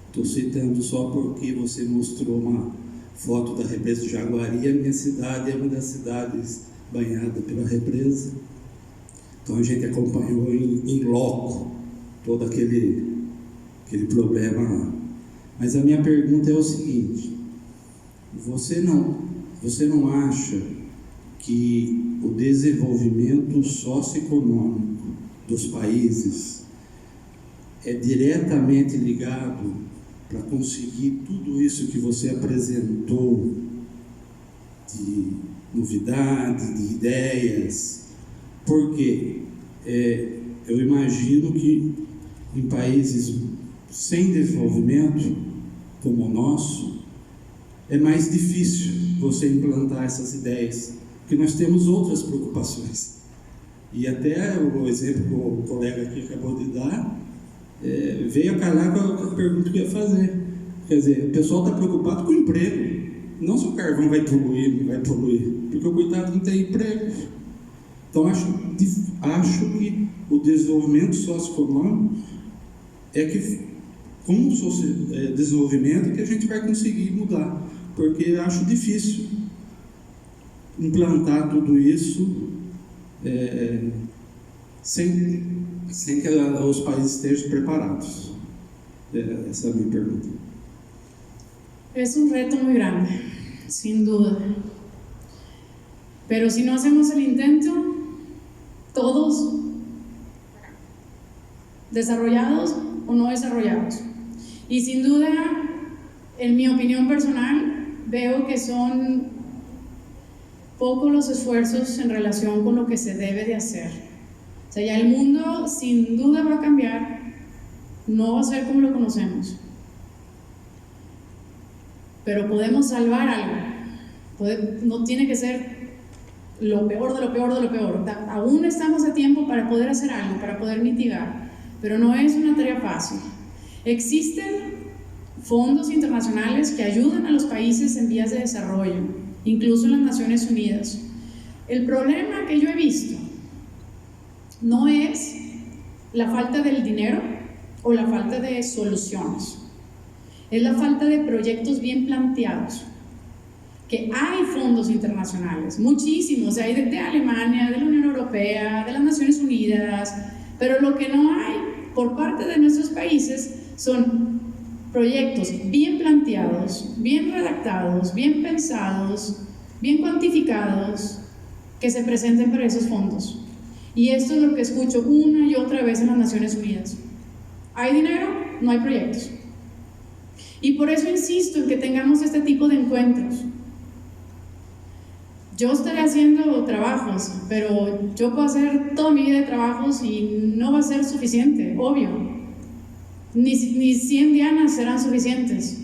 Estou citando só porque você mostrou uma foto da represa de Jaguari. A minha cidade é uma das cidades banhada pela represa. Então a gente acompanhou em loco todo aquele problema lá. Mas a minha pergunta é o seguinte: você não acha que o desenvolvimento socioeconômico dos países é diretamente ligado para conseguir tudo isso que você apresentou de novidade, de ideias? Porque eu imagino que em países sem desenvolvimento como o nosso é mais difícil você implantar essas ideias, porque nós temos outras preocupações. E até o exemplo que o colega aqui acabou de dar veio a calhar com a pergunta que eu ia fazer. Quer dizer, o pessoal está preocupado com o emprego, não se o carvão vai poluir, não vai poluir, porque o coitado não tem emprego. Então acho que o desenvolvimento socioeconômico é que, com o desenvolvimento, que a gente vai conseguir mudar, porque acho difícil implantar tudo isso sem sem que os países estejam preparados. Essa é a minha pergunta. Es un reto muy grande, sin duda. Pero si no hacemos el intento, todos, desarrollados o no desarrollados. Y sin duda, en mi opinión personal, veo que son pocos los esfuerzos en relación con lo que se debe de hacer. O sea, ya el mundo sin duda va a cambiar, no va a ser como lo conocemos. Pero podemos salvar algo. No tiene que ser lo peor de lo peor de lo peor. Aún estamos a tiempo para poder hacer algo, para poder mitigar, pero no es una tarea fácil. Existen fondos internacionales que ayudan a los países en vías de desarrollo, incluso en las Naciones Unidas. El problema que yo he visto no es la falta del dinero o la falta de soluciones. Es la falta de proyectos bien planteados. Que hay fondos internacionales, muchísimos, hay de Alemania, de la Unión Europea, de las Naciones Unidas, pero lo que no hay por parte de nuestros países son proyectos bien planteados, bien redactados, bien pensados, bien cuantificados, que se presenten para esos fondos. Y esto es lo que escucho una y otra vez en las Naciones Unidas. Hay dinero, no hay proyectos. Y por eso insisto en que tengamos este tipo de encuentros. Yo estaré haciendo trabajos, pero yo puedo hacer toda mi vida de trabajos y no va a ser suficiente, obvio. Ni 100 dianas serán suficientes.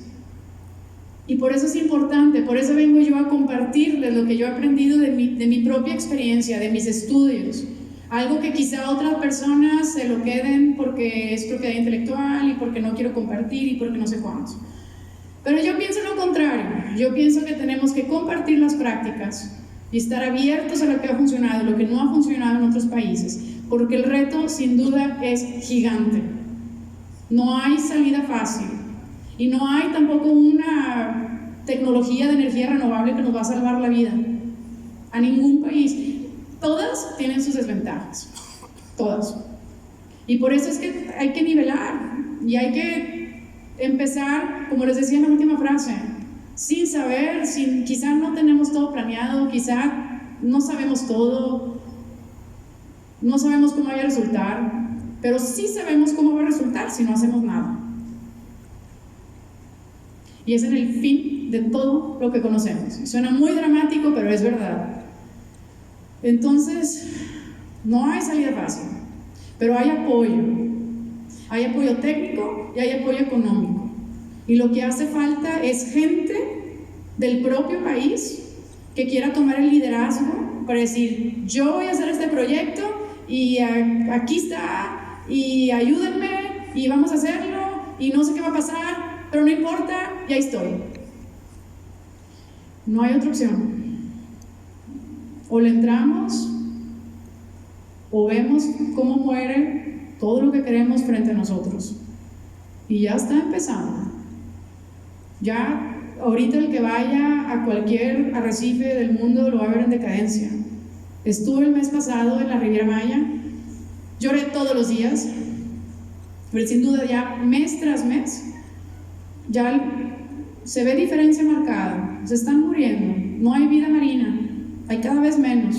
Y por eso es importante, por eso vengo yo a compartirles lo que yo he aprendido de mi propia experiencia, de mis estudios. Algo que quizá otras personas se lo queden porque es propiedad intelectual y porque no quiero compartir y porque no sé cuánto. Pero yo pienso lo contrario. Yo pienso que tenemos que compartir las prácticas y estar abiertos a lo que ha funcionado y lo que no ha funcionado en otros países, porque el reto sin duda es gigante. No hay salida fácil y no hay tampoco una tecnología de energía renovable que nos va a salvar la vida a ningún país. Todas tienen sus desventajas, todas. Y por eso es que hay que nivelar y hay que empezar, como les decía en la última frase, sin saber, quizá no tenemos todo planeado, quizá no sabemos todo, no sabemos cómo vaya a resultar, pero sí sabemos cómo va a resultar si no hacemos nada. Y es en el fin de todo lo que conocemos. Suena muy dramático, pero es verdad. Entonces, no hay salida fácil, pero hay apoyo. Hay apoyo técnico y hay apoyo económico. Y lo que hace falta es gente del propio país que quiera tomar el liderazgo para decir, yo voy a hacer este proyecto y aquí está, y ayúdenme, y vamos a hacerlo, y no sé qué va a pasar, pero no importa, y ahí estoy. No hay otra opción. O le entramos, o vemos cómo muere todo lo que queremos frente a nosotros. Y ya está empezando. Ya ahorita el que vaya a cualquier arrecife del mundo lo va a ver en decadencia. Estuve el mes pasado en la Riviera Maya, lloré todos los días, pero sin duda ya mes tras mes ya se ve diferencia marcada. Se están muriendo, no hay vida marina, hay cada vez menos.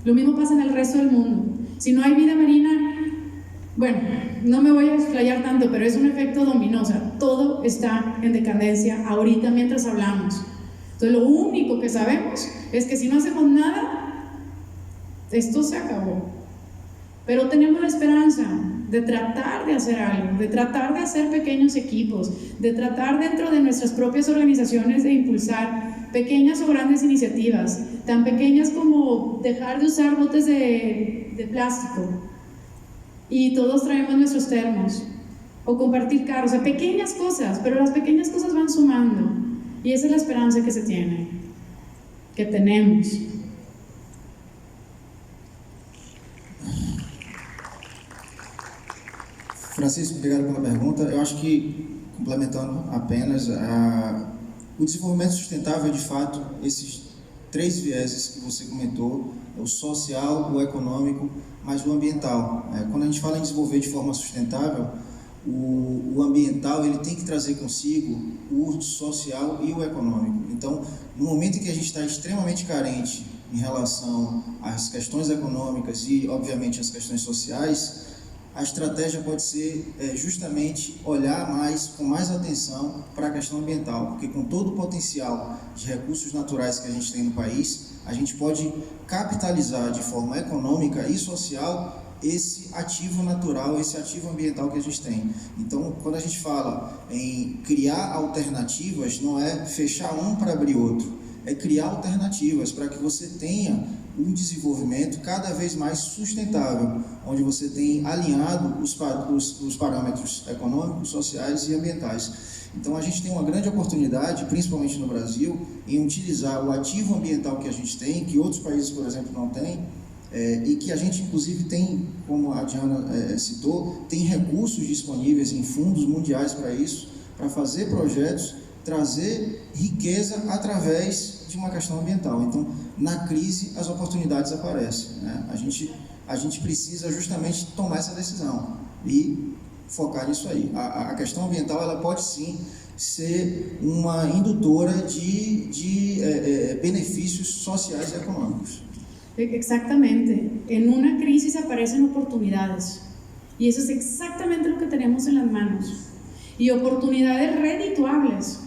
Lo mismo pasa en el resto del mundo. Si no hay vida marina, bueno, no me voy a explayar tanto, pero es un efecto dominó. O sea, todo está en decadencia ahorita mientras hablamos. Entonces lo único que sabemos es que si no hacemos nada, esto se acabó. Pero tenemos la esperanza de tratar de hacer algo, de tratar de hacer pequeños equipos, de tratar dentro de nuestras propias organizaciones de impulsar pequeñas o grandes iniciativas, tan pequeñas como dejar de usar botes de plástico y todos traemos nuestros termos, o compartir carros, o sea, pequeñas cosas, pero las pequeñas cosas van sumando, y esa es la esperanza que se tiene, que tenemos. Francisco, obrigado pela pergunta. Eu acho que, complementando apenas, o desenvolvimento sustentável, de fato, três vieses que você comentou, o social, o econômico, mas o ambiental. Quando a gente fala em desenvolver de forma sustentável, o ambiental ele tem que trazer consigo o social e o econômico. Então, no momento em que a gente está extremamente carente em relação às questões econômicas e, obviamente, às questões sociais, a estratégia pode ser justamente olhar com mais atenção para a questão ambiental, porque com todo o potencial de recursos naturais que a gente tem no país, a gente pode capitalizar de forma econômica e social esse ativo natural, esse ativo ambiental que a gente tem. Então, quando a gente fala em criar alternativas, não é fechar um para abrir outro, é criar alternativas para que você tenha um desenvolvimento cada vez mais sustentável, onde você tem alinhado os parâmetros econômicos, sociais e ambientais. Então a gente tem uma grande oportunidade, principalmente no Brasil, em utilizar o ativo ambiental que a gente tem, que outros países, por exemplo, não têm, e que a gente inclusive tem, como a Diana citou, tem recursos disponíveis em fundos mundiais para isso, para fazer projetos, trazer riqueza através de uma questão ambiental. Então, na crise, as oportunidades aparecem, né? A gente precisa justamente tomar essa decisão e focar nisso aí. A questão ambiental, ela pode sim ser uma indutora de benefícios sociais e econômicos. Exactamente. En una crisis aparecen oportunidades y eso es exactamente lo que tenemos en las manos. Y oportunidades redituables.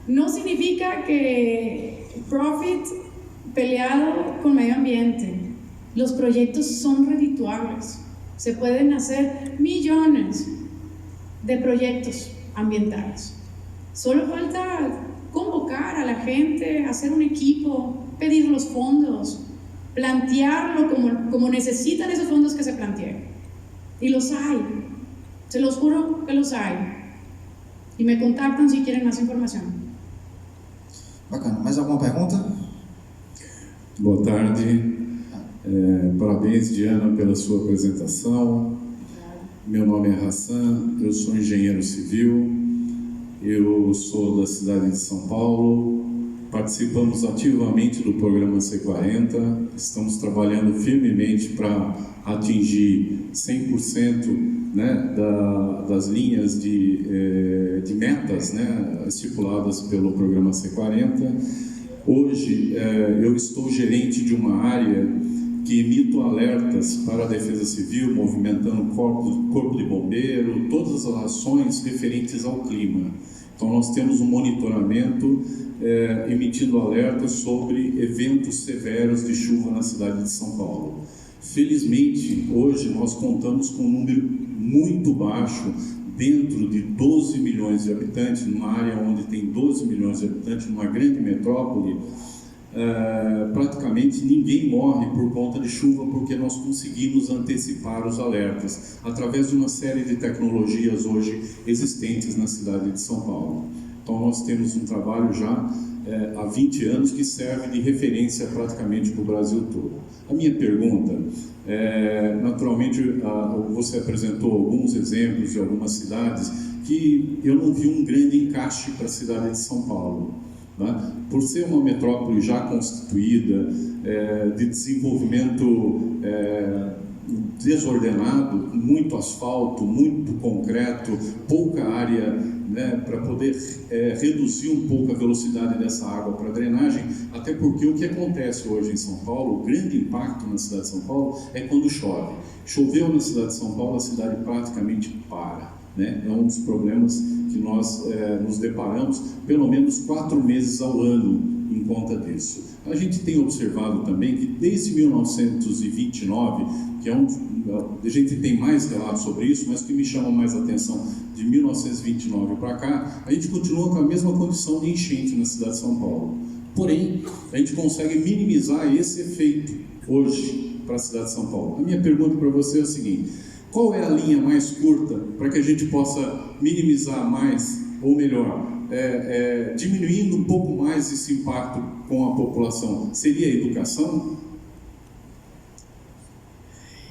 No significa que profit peleado con medio ambiente. Los proyectos son redituables. Se pueden hacer millones de proyectos ambientales. Solo falta convocar a la gente, hacer un equipo, pedir los fondos, plantearlo como necesitan esos fondos que se planteen. Y los hay, se los juro que los hay. Y me contactan si quieren más información. Bacana. Mais alguma pergunta? Boa tarde. Parabéns, Diana, pela sua apresentação. Meu nome é Hassan, eu sou engenheiro civil, eu sou da cidade de São Paulo. Participamos ativamente do programa C40, estamos trabalhando firmemente para atingir 100%, né, das linhas de metas, né, estipuladas pelo programa C40. Hoje eu estou gerente de uma área que emito alertas para a Defesa Civil, movimentando o corpo de bombeiro, todas as ações referentes ao clima. Então nós temos um monitoramento emitindo alertas sobre eventos severos de chuva na cidade de São Paulo. Felizmente, hoje nós contamos com um número muito baixo, dentro de 12 milhões de habitantes, numa área onde tem 12 milhões de habitantes, numa grande metrópole. Praticamente ninguém morre por conta de chuva, porque nós conseguimos antecipar os alertas através de uma série de tecnologias hoje existentes na cidade de São Paulo. Então nós temos um trabalho já há 20 anos que serve de referência praticamente para o Brasil todo. A minha pergunta naturalmente você apresentou alguns exemplos de algumas cidades que eu não vi um grande encaixe para a cidade de São Paulo. Né? Por ser uma metrópole já constituída, de desenvolvimento desordenado, muito asfalto, muito concreto, pouca área, né, para poder reduzir um pouco a velocidade dessa água para drenagem, até porque o que acontece hoje em São Paulo, o grande impacto na cidade de São Paulo é quando chove. Choveu na cidade de São Paulo, a cidade praticamente para. Né? É um dos problemas que nós nos deparamos pelo menos 4 meses ao ano em conta disso. A gente tem observado também que desde 1929, que a gente tem mais relatos sobre isso, mas o que me chama mais a atenção, de 1929 para cá, a gente continua com a mesma condição de enchente na cidade de São Paulo. Porém, a gente consegue minimizar esse efeito hoje para a cidade de São Paulo. A minha pergunta para você é o seguinte: qual é a linha mais curta para que a gente possa minimizar mais, ou melhor, diminuindo um pouco mais esse impacto com a população? Seria a educação?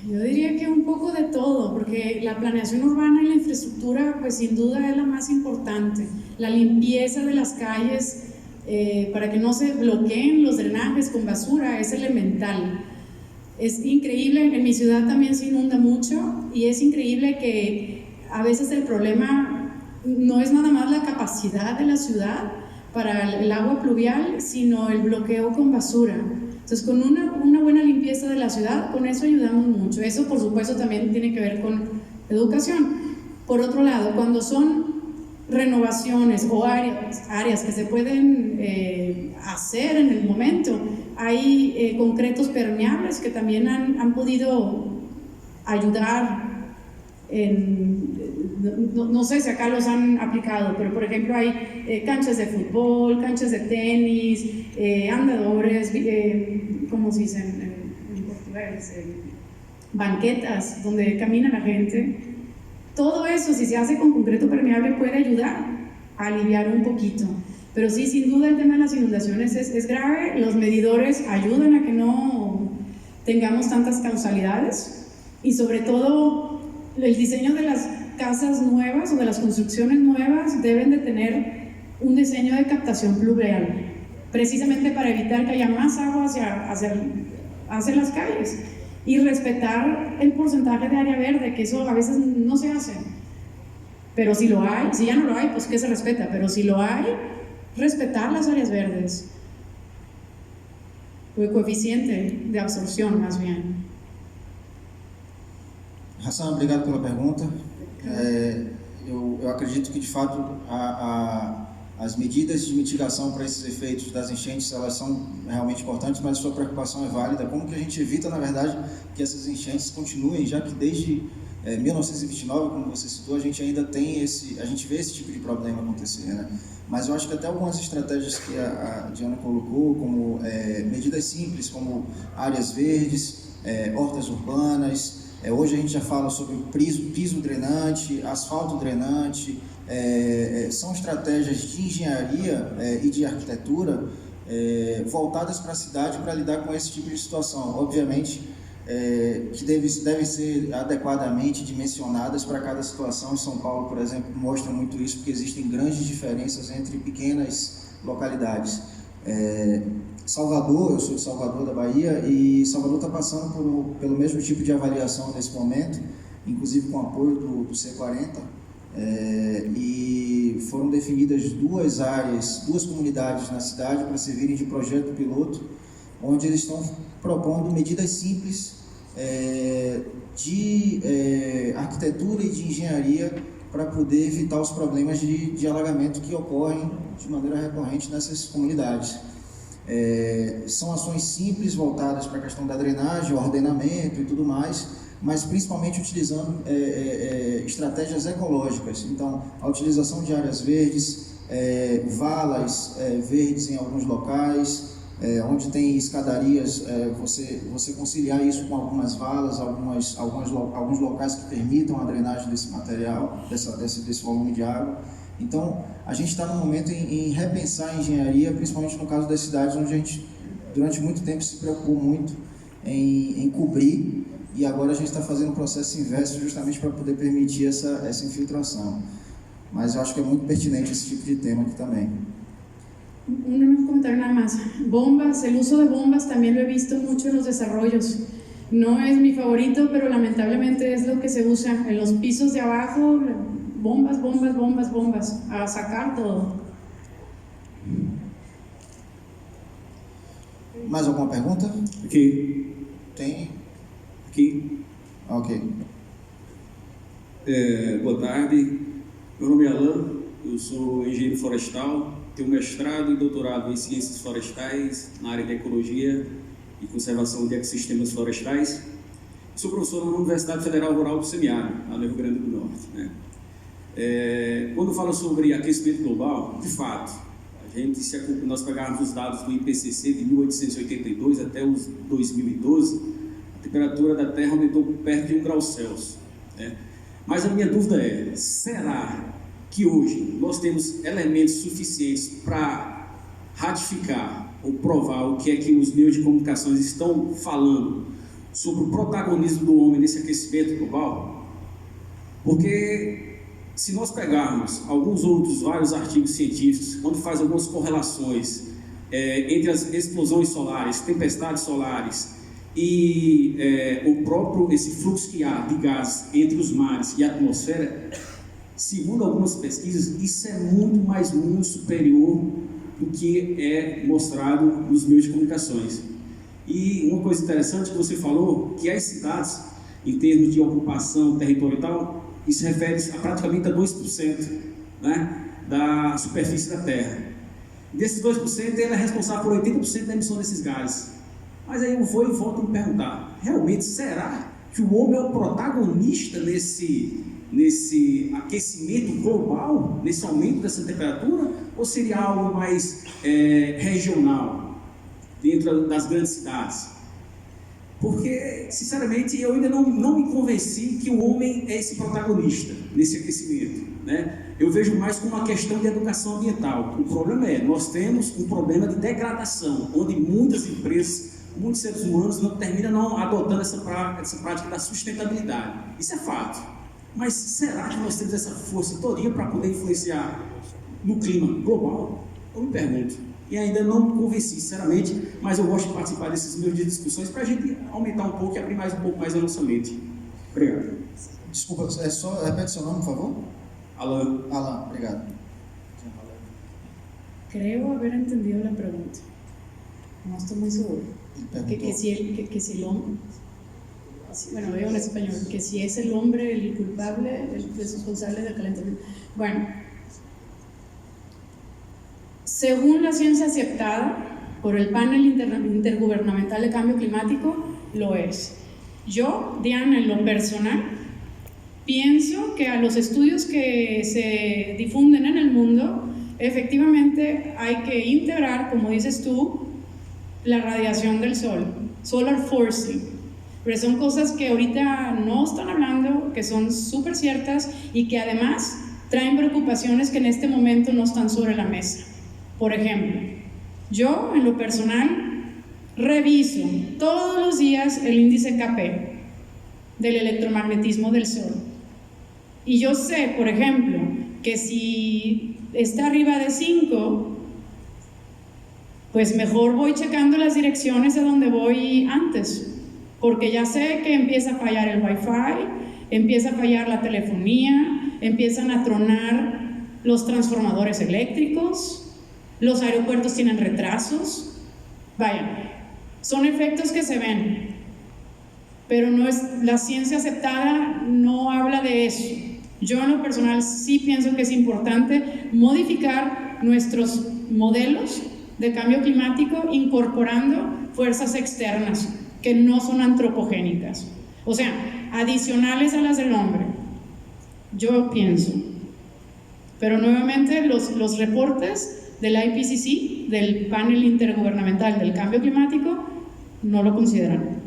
Yo diría que un poco de todo, porque la planeación urbana y la infraestructura, pues sin duda es la más importante. La limpieza de las calles para que no se bloqueen los drenajes con basura, es elemental. Es increíble, en mi ciudad también se inunda mucho y es increíble que a veces el problema no es nada más la capacidad de la ciudad para el agua pluvial, sino el bloqueo con basura. Entonces, con una buena limpieza de la ciudad, con eso ayudamos mucho. Eso, por supuesto, también tiene que ver con educación. Por otro lado, cuando son renovaciones o áreas que se pueden hacer en el momento, hay concretos permeables que también han podido ayudar no sé si acá los han aplicado, pero por ejemplo hay canchas de fútbol, canchas de tenis, andadores, ¿cómo se dice en portugués? Banquetas donde camina la gente. Todo eso, si se hace con concreto permeable, puede ayudar a aliviar un poquito. Pero sí, sin duda el tema de las inundaciones es grave. Los medidores ayudan a que no tengamos tantas causalidades y sobre todo el diseño de las casas nuevas o de las construcciones nuevas deben de tener un diseño de captación pluvial, precisamente para evitar que haya más agua hacia las calles y respetar el porcentaje de área verde, que eso a veces no se hace. Pero si lo hay, si ya no lo hay, pues que se respeta, pero si lo hay, respetar las áreas verdes, o el coeficiente de absorción más bien. Hassan, obrigado pela pergunta. Eu acredito que de fato as medidas de mitigação para esses efeitos das enchentes, elas são realmente importantes, mas a sua preocupação é válida. Como que a gente evita, na verdade, que essas enchentes continuem, já que desde 1929, como você citou, a gente ainda tem a gente vê esse tipo de problema acontecer, né? Mas eu acho que até algumas estratégias que a Diana colocou, como medidas simples, como áreas verdes, hortas urbanas. Hoje a gente já fala sobre piso drenante, asfalto drenante, são estratégias de engenharia e de arquitetura voltadas para a cidade para lidar com esse tipo de situação. Obviamente que devem ser adequadamente dimensionadas para cada situação. São Paulo, por exemplo, mostra muito isso, porque existem grandes diferenças entre pequenas localidades. Salvador, eu sou de Salvador, da Bahia, e Salvador está passando pelo mesmo tipo de avaliação nesse momento, inclusive com apoio do C40, e foram definidas duas comunidades na cidade para servirem de projeto piloto, onde eles estão propondo medidas simples de arquitetura e de engenharia para poder evitar os problemas de alagamento que ocorrem de maneira recorrente nessas comunidades. São ações simples voltadas para a questão da drenagem, ordenamento e tudo mais, mas principalmente utilizando estratégias ecológicas. Então, a utilização de áreas verdes, valas verdes em alguns locais, onde tem escadarias, você conciliar isso com algumas valas, alguns locais que permitam a drenagem desse material, desse volume de água. Então, a gente está no momento em repensar a engenharia, principalmente no caso das cidades, onde a gente, durante muito tempo, se preocupou muito em cobrir, e agora a gente está fazendo um processo inverso justamente para poder permitir essa infiltração. Mas eu acho que é muito pertinente esse tipo de tema aqui também. Un comentario nada más. Bombas, el uso de bombas también lo he visto mucho en los desarrollos. No es mi favorito, pero lamentablemente es lo que se usa en los pisos de abajo. Bombas, bombas, bombas, bombas, a sacar todo. Mais alguma pergunta? Aqui. Tem? Aqui. Ok. Boa tarde. Meu nome é Alain, eu sou engenheiro florestal, tenho mestrado e doutorado em ciências florestais na área de ecologia e conservação de ecossistemas florestais. Sou professor na Universidade Federal Rural do Semiárido, lá no Rio Grande do Norte, né? Quando falo sobre aquecimento global, de fato, nós pegarmos os dados do IPCC de 1882 até os 2012, a temperatura da Terra aumentou perto de 1 grau Celsius, né? Mas a minha dúvida é, será que hoje nós temos elementos suficientes para ratificar ou provar o que é que os meios de comunicação estão falando sobre o protagonismo do homem nesse aquecimento global? Porque se nós pegarmos alguns outros vários artigos científicos, onde faz algumas correlações entre as explosões solares, tempestades solares e esse fluxo que há de gases entre os mares e a atmosfera, segundo algumas pesquisas, isso é muito superior do que é mostrado nos meios de comunicações. E uma coisa interessante que você falou, que as cidades, em termos de ocupação territorial e tal, isso refere a praticamente a 2%, né, da superfície da Terra. Desses 2%, ele é responsável por 80% da emissão desses gases. Mas aí eu vou e volto a me perguntar, realmente, será que o homem é o protagonista nesse aquecimento global, nesse aumento dessa temperatura, ou seria algo mais regional, dentro das grandes cidades? Porque, sinceramente, eu ainda não me convenci que o homem é esse protagonista nesse aquecimento, né? Eu vejo mais como uma questão de educação ambiental. O problema nós temos um problema de degradação, onde muitas empresas, muitos seres humanos terminam adotando essa prática da sustentabilidade. Isso é fato. Mas será que nós temos essa força todinha para poder influenciar no clima global? Eu me pergunto. E ainda não me convenci, sinceramente, mas eu gosto de participar desses meios de discussões para a gente aumentar um pouco e abrir um pouco mais a nossa mente. Obrigado. Desculpa, só repete seu nome, por favor? Alan. Alan, obrigado. Creo haber entendido la pregunta. No estoy muy seguro. Que si el hombre, bueno, veo en español, que si es el hombre el culpable, el responsable del calentamiento. Bueno, según la ciencia aceptada por el panel intergubernamental de cambio climático, lo es. Yo, Diana, en lo personal, pienso que a los estudios que se difunden en el mundo, efectivamente hay que integrar, como dices tú, la radiación del sol, solar forcing. Pero son cosas que ahorita no están hablando, que son súper ciertas y que además traen preocupaciones que en este momento no están sobre la mesa. Por ejemplo, yo en lo personal reviso todos los días el índice KP del electromagnetismo del sol. Y yo sé, por ejemplo, que si está arriba de 5, pues mejor voy checando las direcciones a donde voy antes, porque ya sé que empieza a fallar el Wi-Fi, empieza a fallar la telefonía, empiezan a tronar los transformadores eléctricos, los aeropuertos tienen retrasos. Vaya, son efectos que se ven, pero no es, la ciencia aceptada no habla de eso. Yo en lo personal sí pienso que es importante modificar nuestros modelos de cambio climático incorporando fuerzas externas que no son antropogénicas, o sea, adicionales a las del hombre. Yo pienso, pero nuevamente los reportes del IPCC, del panel intergubernamental del cambio climático, no lo consideran.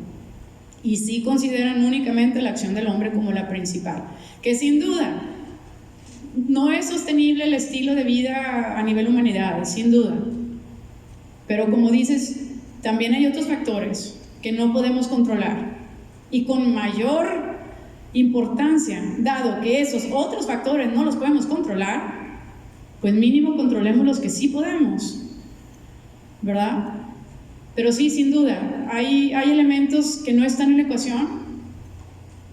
Y sí consideran únicamente la acción del hombre como la principal, que sin duda no es sostenible el estilo de vida a nivel humanidad, sin duda. Pero como dices, también hay otros factores que no podemos controlar. Y con mayor importancia, dado que esos otros factores no los podemos controlar, pues mínimo controlemos los que sí podemos, ¿verdad? Pero sí, sin duda, hay elementos que no están en la ecuación,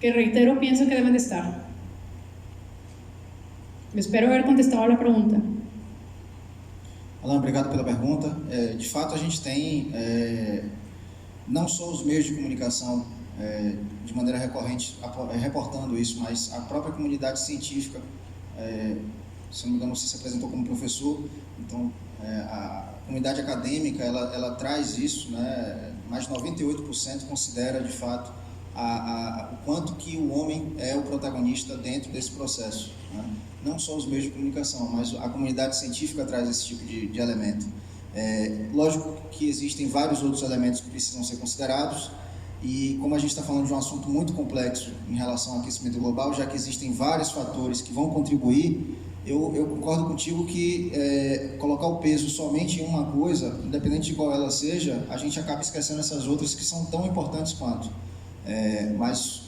que reitero, pienso que deben de estar. Espero haber contestado a la pregunta. Alan, obrigado pela pergunta. De fato, a gente tem não só os meios de comunicação de maneira recorrente reportando isso, mas a própria comunidade científica, se não me engano, você se apresentou como professor, então a comunidade acadêmica ela traz isso, né? Mais de 98% considera de fato o quanto que o homem é o protagonista dentro desse processo, né? Não só os meios de comunicação, mas a comunidade científica traz esse tipo de elemento. Lógico que existem vários outros elementos que precisam ser considerados, e como a gente está falando de um assunto muito complexo em relação ao aquecimento global, já que existem vários fatores que vão contribuir, eu concordo contigo que colocar o peso somente em uma coisa, independente de qual ela seja, a gente acaba esquecendo essas outras que são tão importantes quanto. Mas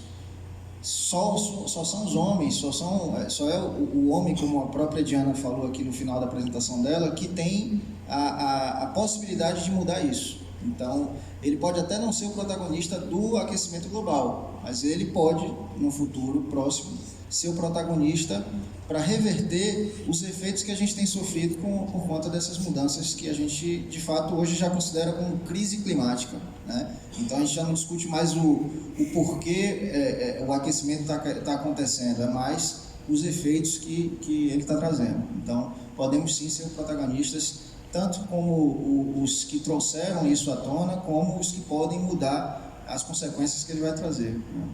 só são os homens, só é o homem, como a própria Diana falou aqui no final da apresentação dela, que tem a possibilidade de mudar isso. Então, ele pode até não ser o protagonista do aquecimento global, mas ele pode, no futuro próximo, ser o protagonista para reverter os efeitos que a gente tem sofrido por conta dessas mudanças que a gente, de fato, hoje já considera como crise climática, né? Então, a gente já não discute mais o porquê o aquecimento está acontecendo, é mais os efeitos que ele está trazendo. Então, podemos sim ser protagonistas, tanto como os que trouxeram isso à tona, como os que podem mudar as consequências que ele vai trazer, né?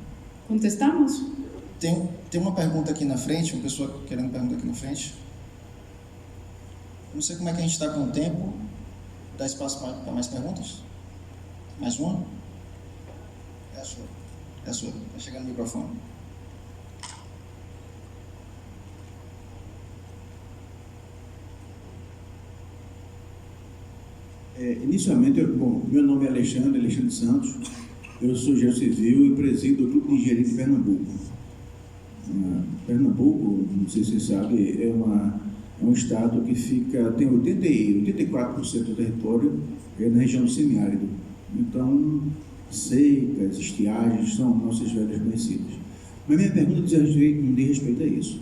¿Contestamos? Tem uma pergunta aqui na frente, uma pessoa querendo pergunta aqui na frente. Não sei como é que a gente está com o tempo. Dá espaço para mais perguntas? Mais uma? É a sua. Está chegando o microfone. Inicialmente, meu nome é Alexandre Santos, eu sou engenheiro civil e presido o Grupo de Engenharia de Pernambuco. Pernambuco, não sei se você sabe, é um estado que tem 84% do território na região do semiárido. Então, secas, estiagens são nossas velhas conhecidas. Mas minha pergunta diz respeito a isso.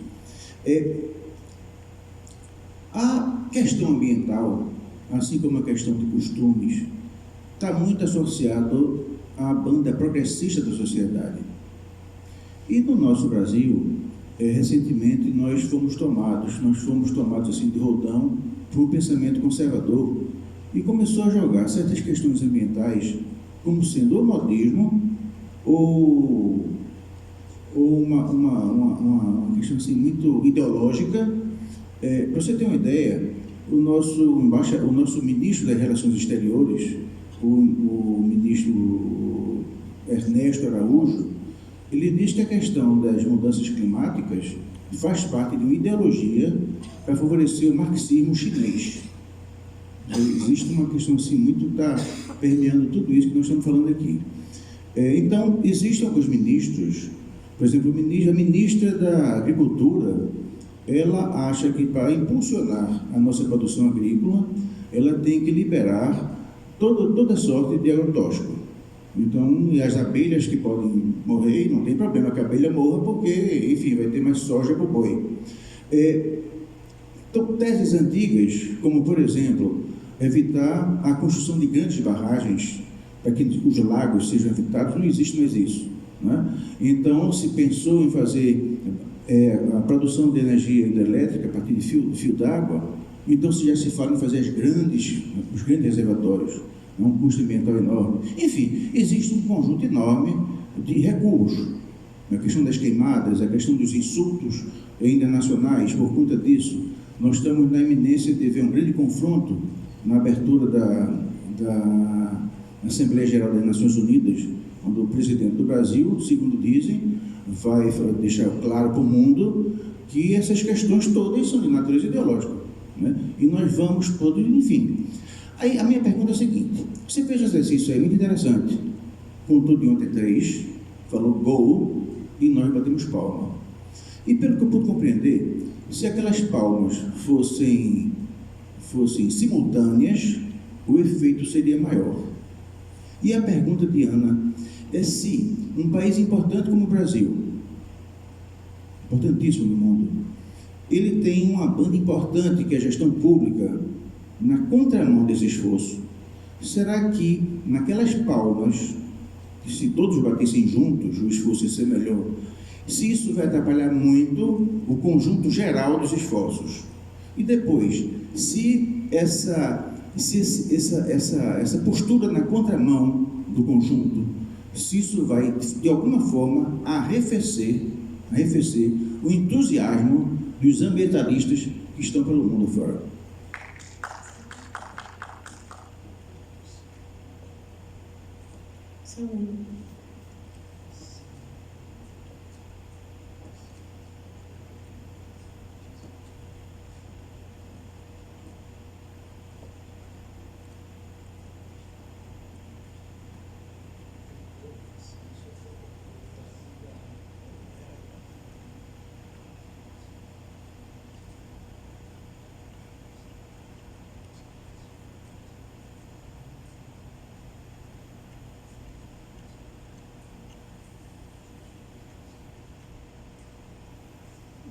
A questão ambiental, assim como a questão de costumes, está muito associado à banda progressista da sociedade. E no nosso Brasil, recentemente nós fomos tomados assim de roldão por um pensamento conservador e começou a jogar certas questões ambientais como sendo ou modismo ou uma questão assim muito ideológica. Para você ter uma ideia, o nosso ministro das Relações Exteriores, o ministro Ernesto Araújo, ele diz que a questão das mudanças climáticas faz parte de uma ideologia para favorecer o marxismo chinês. Existe uma questão assim muito que está permeando tudo isso que nós estamos falando aqui. Então, existem alguns ministros, por exemplo, a ministra da Agricultura, ela acha que para impulsionar a nossa produção agrícola, ela tem que liberar toda sorte de agrotóxico. Então, e as abelhas que podem morrer, não tem problema que a abelha morra, porque, enfim, vai ter mais soja para o boi. Então, teses antigas, como, por exemplo, evitar a construção de grandes barragens para que os lagos sejam evitados, não existe mais isso, né? Então, se pensou em fazer a produção de energia hidrelétrica a partir de fio d'água, então já se fala em fazer os grandes reservatórios. É um custo ambiental enorme. Enfim, existe um conjunto enorme de recursos. A questão das queimadas, a questão dos insultos ainda nacionais, por conta disso, nós estamos na iminência de ver um grande confronto na abertura da Assembleia Geral das Nações Unidas, onde o presidente do Brasil, segundo dizem, vai deixar claro para o mundo que essas questões todas são de natureza ideológica, né? E nós vamos todos, enfim. Aí a minha pergunta é a seguinte: você fez um exercício aí muito interessante, contou de ontem 3, falou gol e nós batemos palma. E pelo que eu pude compreender, se aquelas palmas fossem simultâneas, o efeito seria maior. E a pergunta de Ana é se um país importante como o Brasil, importantíssimo no mundo, ele tem uma banda importante que é a gestão pública, na contramão desse esforço, será que naquelas palmas, se todos batessem juntos, o esforço ia ser melhor? Se isso vai atrapalhar muito o conjunto geral dos esforços? E depois, se essa postura na contramão do conjunto, se isso vai, de alguma forma, arrefecer o entusiasmo dos ambientalistas que estão pelo mundo fora? Segundo.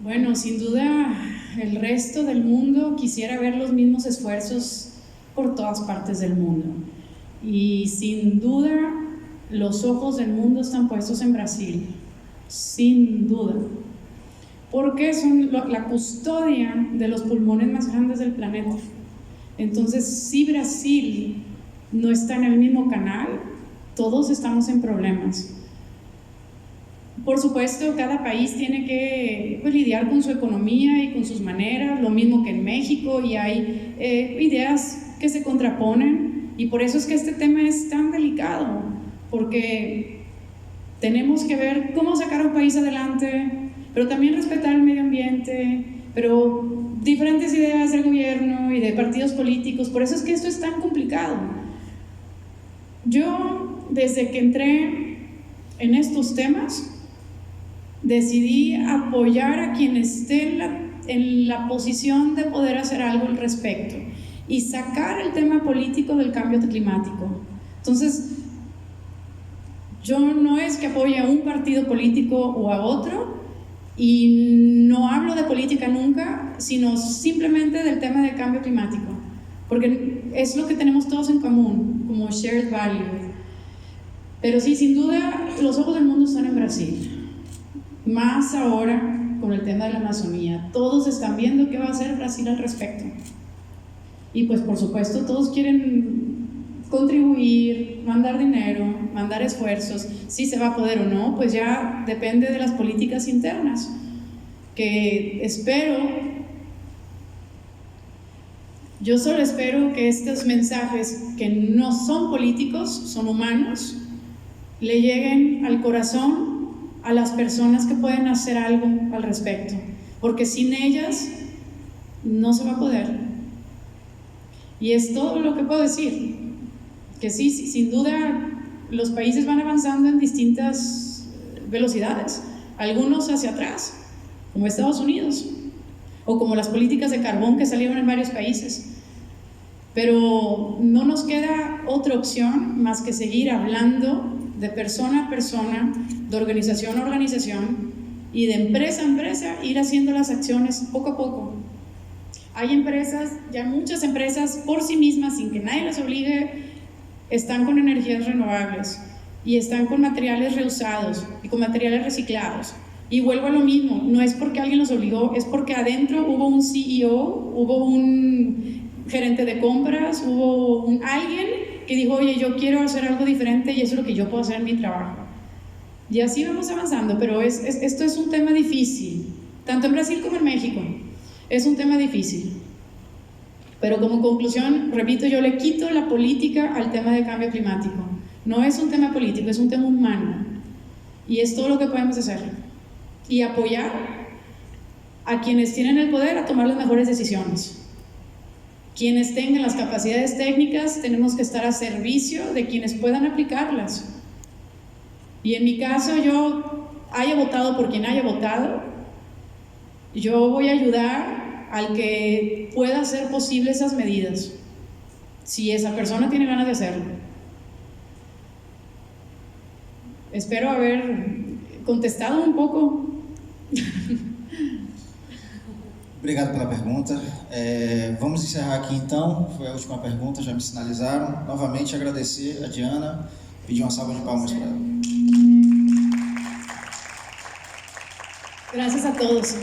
Bueno, sin duda el resto del mundo quisiera ver los mismos esfuerzos por todas partes del mundo. Y sin duda los ojos del mundo están puestos en Brasil, sin duda. Porque son la custodia de los pulmones más grandes del planeta. Entonces, si Brasil no está en el mismo canal, todos estamos en problemas. Por supuesto, cada país tiene que lidiar con su economía y con sus maneras, lo mismo que en México, y hay ideas que se contraponen, y por eso es que este tema es tan delicado, porque tenemos que ver cómo sacar a un país adelante, pero también respetar el medio ambiente, pero diferentes ideas del gobierno y de partidos políticos. Por eso es que esto es tan complicado. Yo, desde que entré en estos temas, decidí apoyar a quien esté en la posición de poder hacer algo al respecto y sacar el tema político del cambio climático. Entonces, yo no es que apoye a un partido político o a otro, y no hablo de política nunca, sino simplemente del tema del cambio climático, porque es lo que tenemos todos en común, como shared value. Pero sí, sin duda, los ojos del mundo están en Brasil. Más ahora con el tema de la Amazonía, todos están viendo qué va a hacer Brasil al respecto, y pues por supuesto todos quieren contribuir, mandar dinero, mandar esfuerzos. Si se va a poder o no, pues ya depende de las políticas internas, que yo solo espero que estos mensajes, que no son políticos, son humanos, le lleguen al corazón a las personas que pueden hacer algo al respecto, porque sin ellas no se va a poder. Y es todo lo que puedo decir, que sí, sin duda los países van avanzando en distintas velocidades, algunos hacia atrás, como Estados Unidos, o como las políticas de carbón que salieron en varios países, pero no nos queda otra opción más que seguir hablando de persona a persona, de organización a organización y de empresa a empresa, ir haciendo las acciones poco a poco. Hay empresas, ya muchas empresas por sí mismas, sin que nadie las obligue, están con energías renovables y están con materiales reusados y con materiales reciclados. Y vuelvo a lo mismo, no es porque alguien los obligó, es porque adentro hubo un CEO, hubo un gerente de compras, hubo alguien que dijo, oye, yo quiero hacer algo diferente y eso es lo que yo puedo hacer en mi trabajo. Y así vamos avanzando, pero esto es un tema difícil, tanto en Brasil como en México, es un tema difícil. Pero como conclusión, repito, yo le quito la política al tema de cambio climático. No es un tema político, es un tema humano. Y es todo lo que podemos hacer. Y apoyar a quienes tienen el poder a tomar las mejores decisiones. Quienes tengan las capacidades técnicas, tenemos que estar a servicio de quienes puedan aplicarlas. Y en mi caso, yo haya votado por quien haya votado, yo voy a ayudar al que pueda hacer posible esas medidas, si esa persona tiene ganas de hacerlo. Espero haber contestado um pouco. Obrigado pela pergunta. Vamos encerrar aqui então, foi a última pergunta, já me sinalizaram. Novamente agradecer a Diana, pedir uma salva de palmas para ela. Gracias a todos.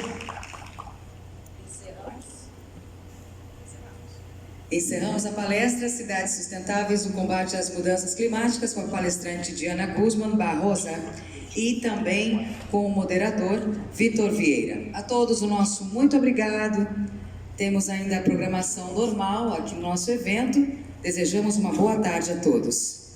Encerramos a palestra Cidades Sustentáveis no Combate às Mudanças Climáticas com a palestrante Diana Guzman Barrosa e também com o moderador Vitor Vieira. A todos o nosso muito obrigado. Temos ainda a programação normal aqui no nosso evento. Desejamos uma boa tarde a todos.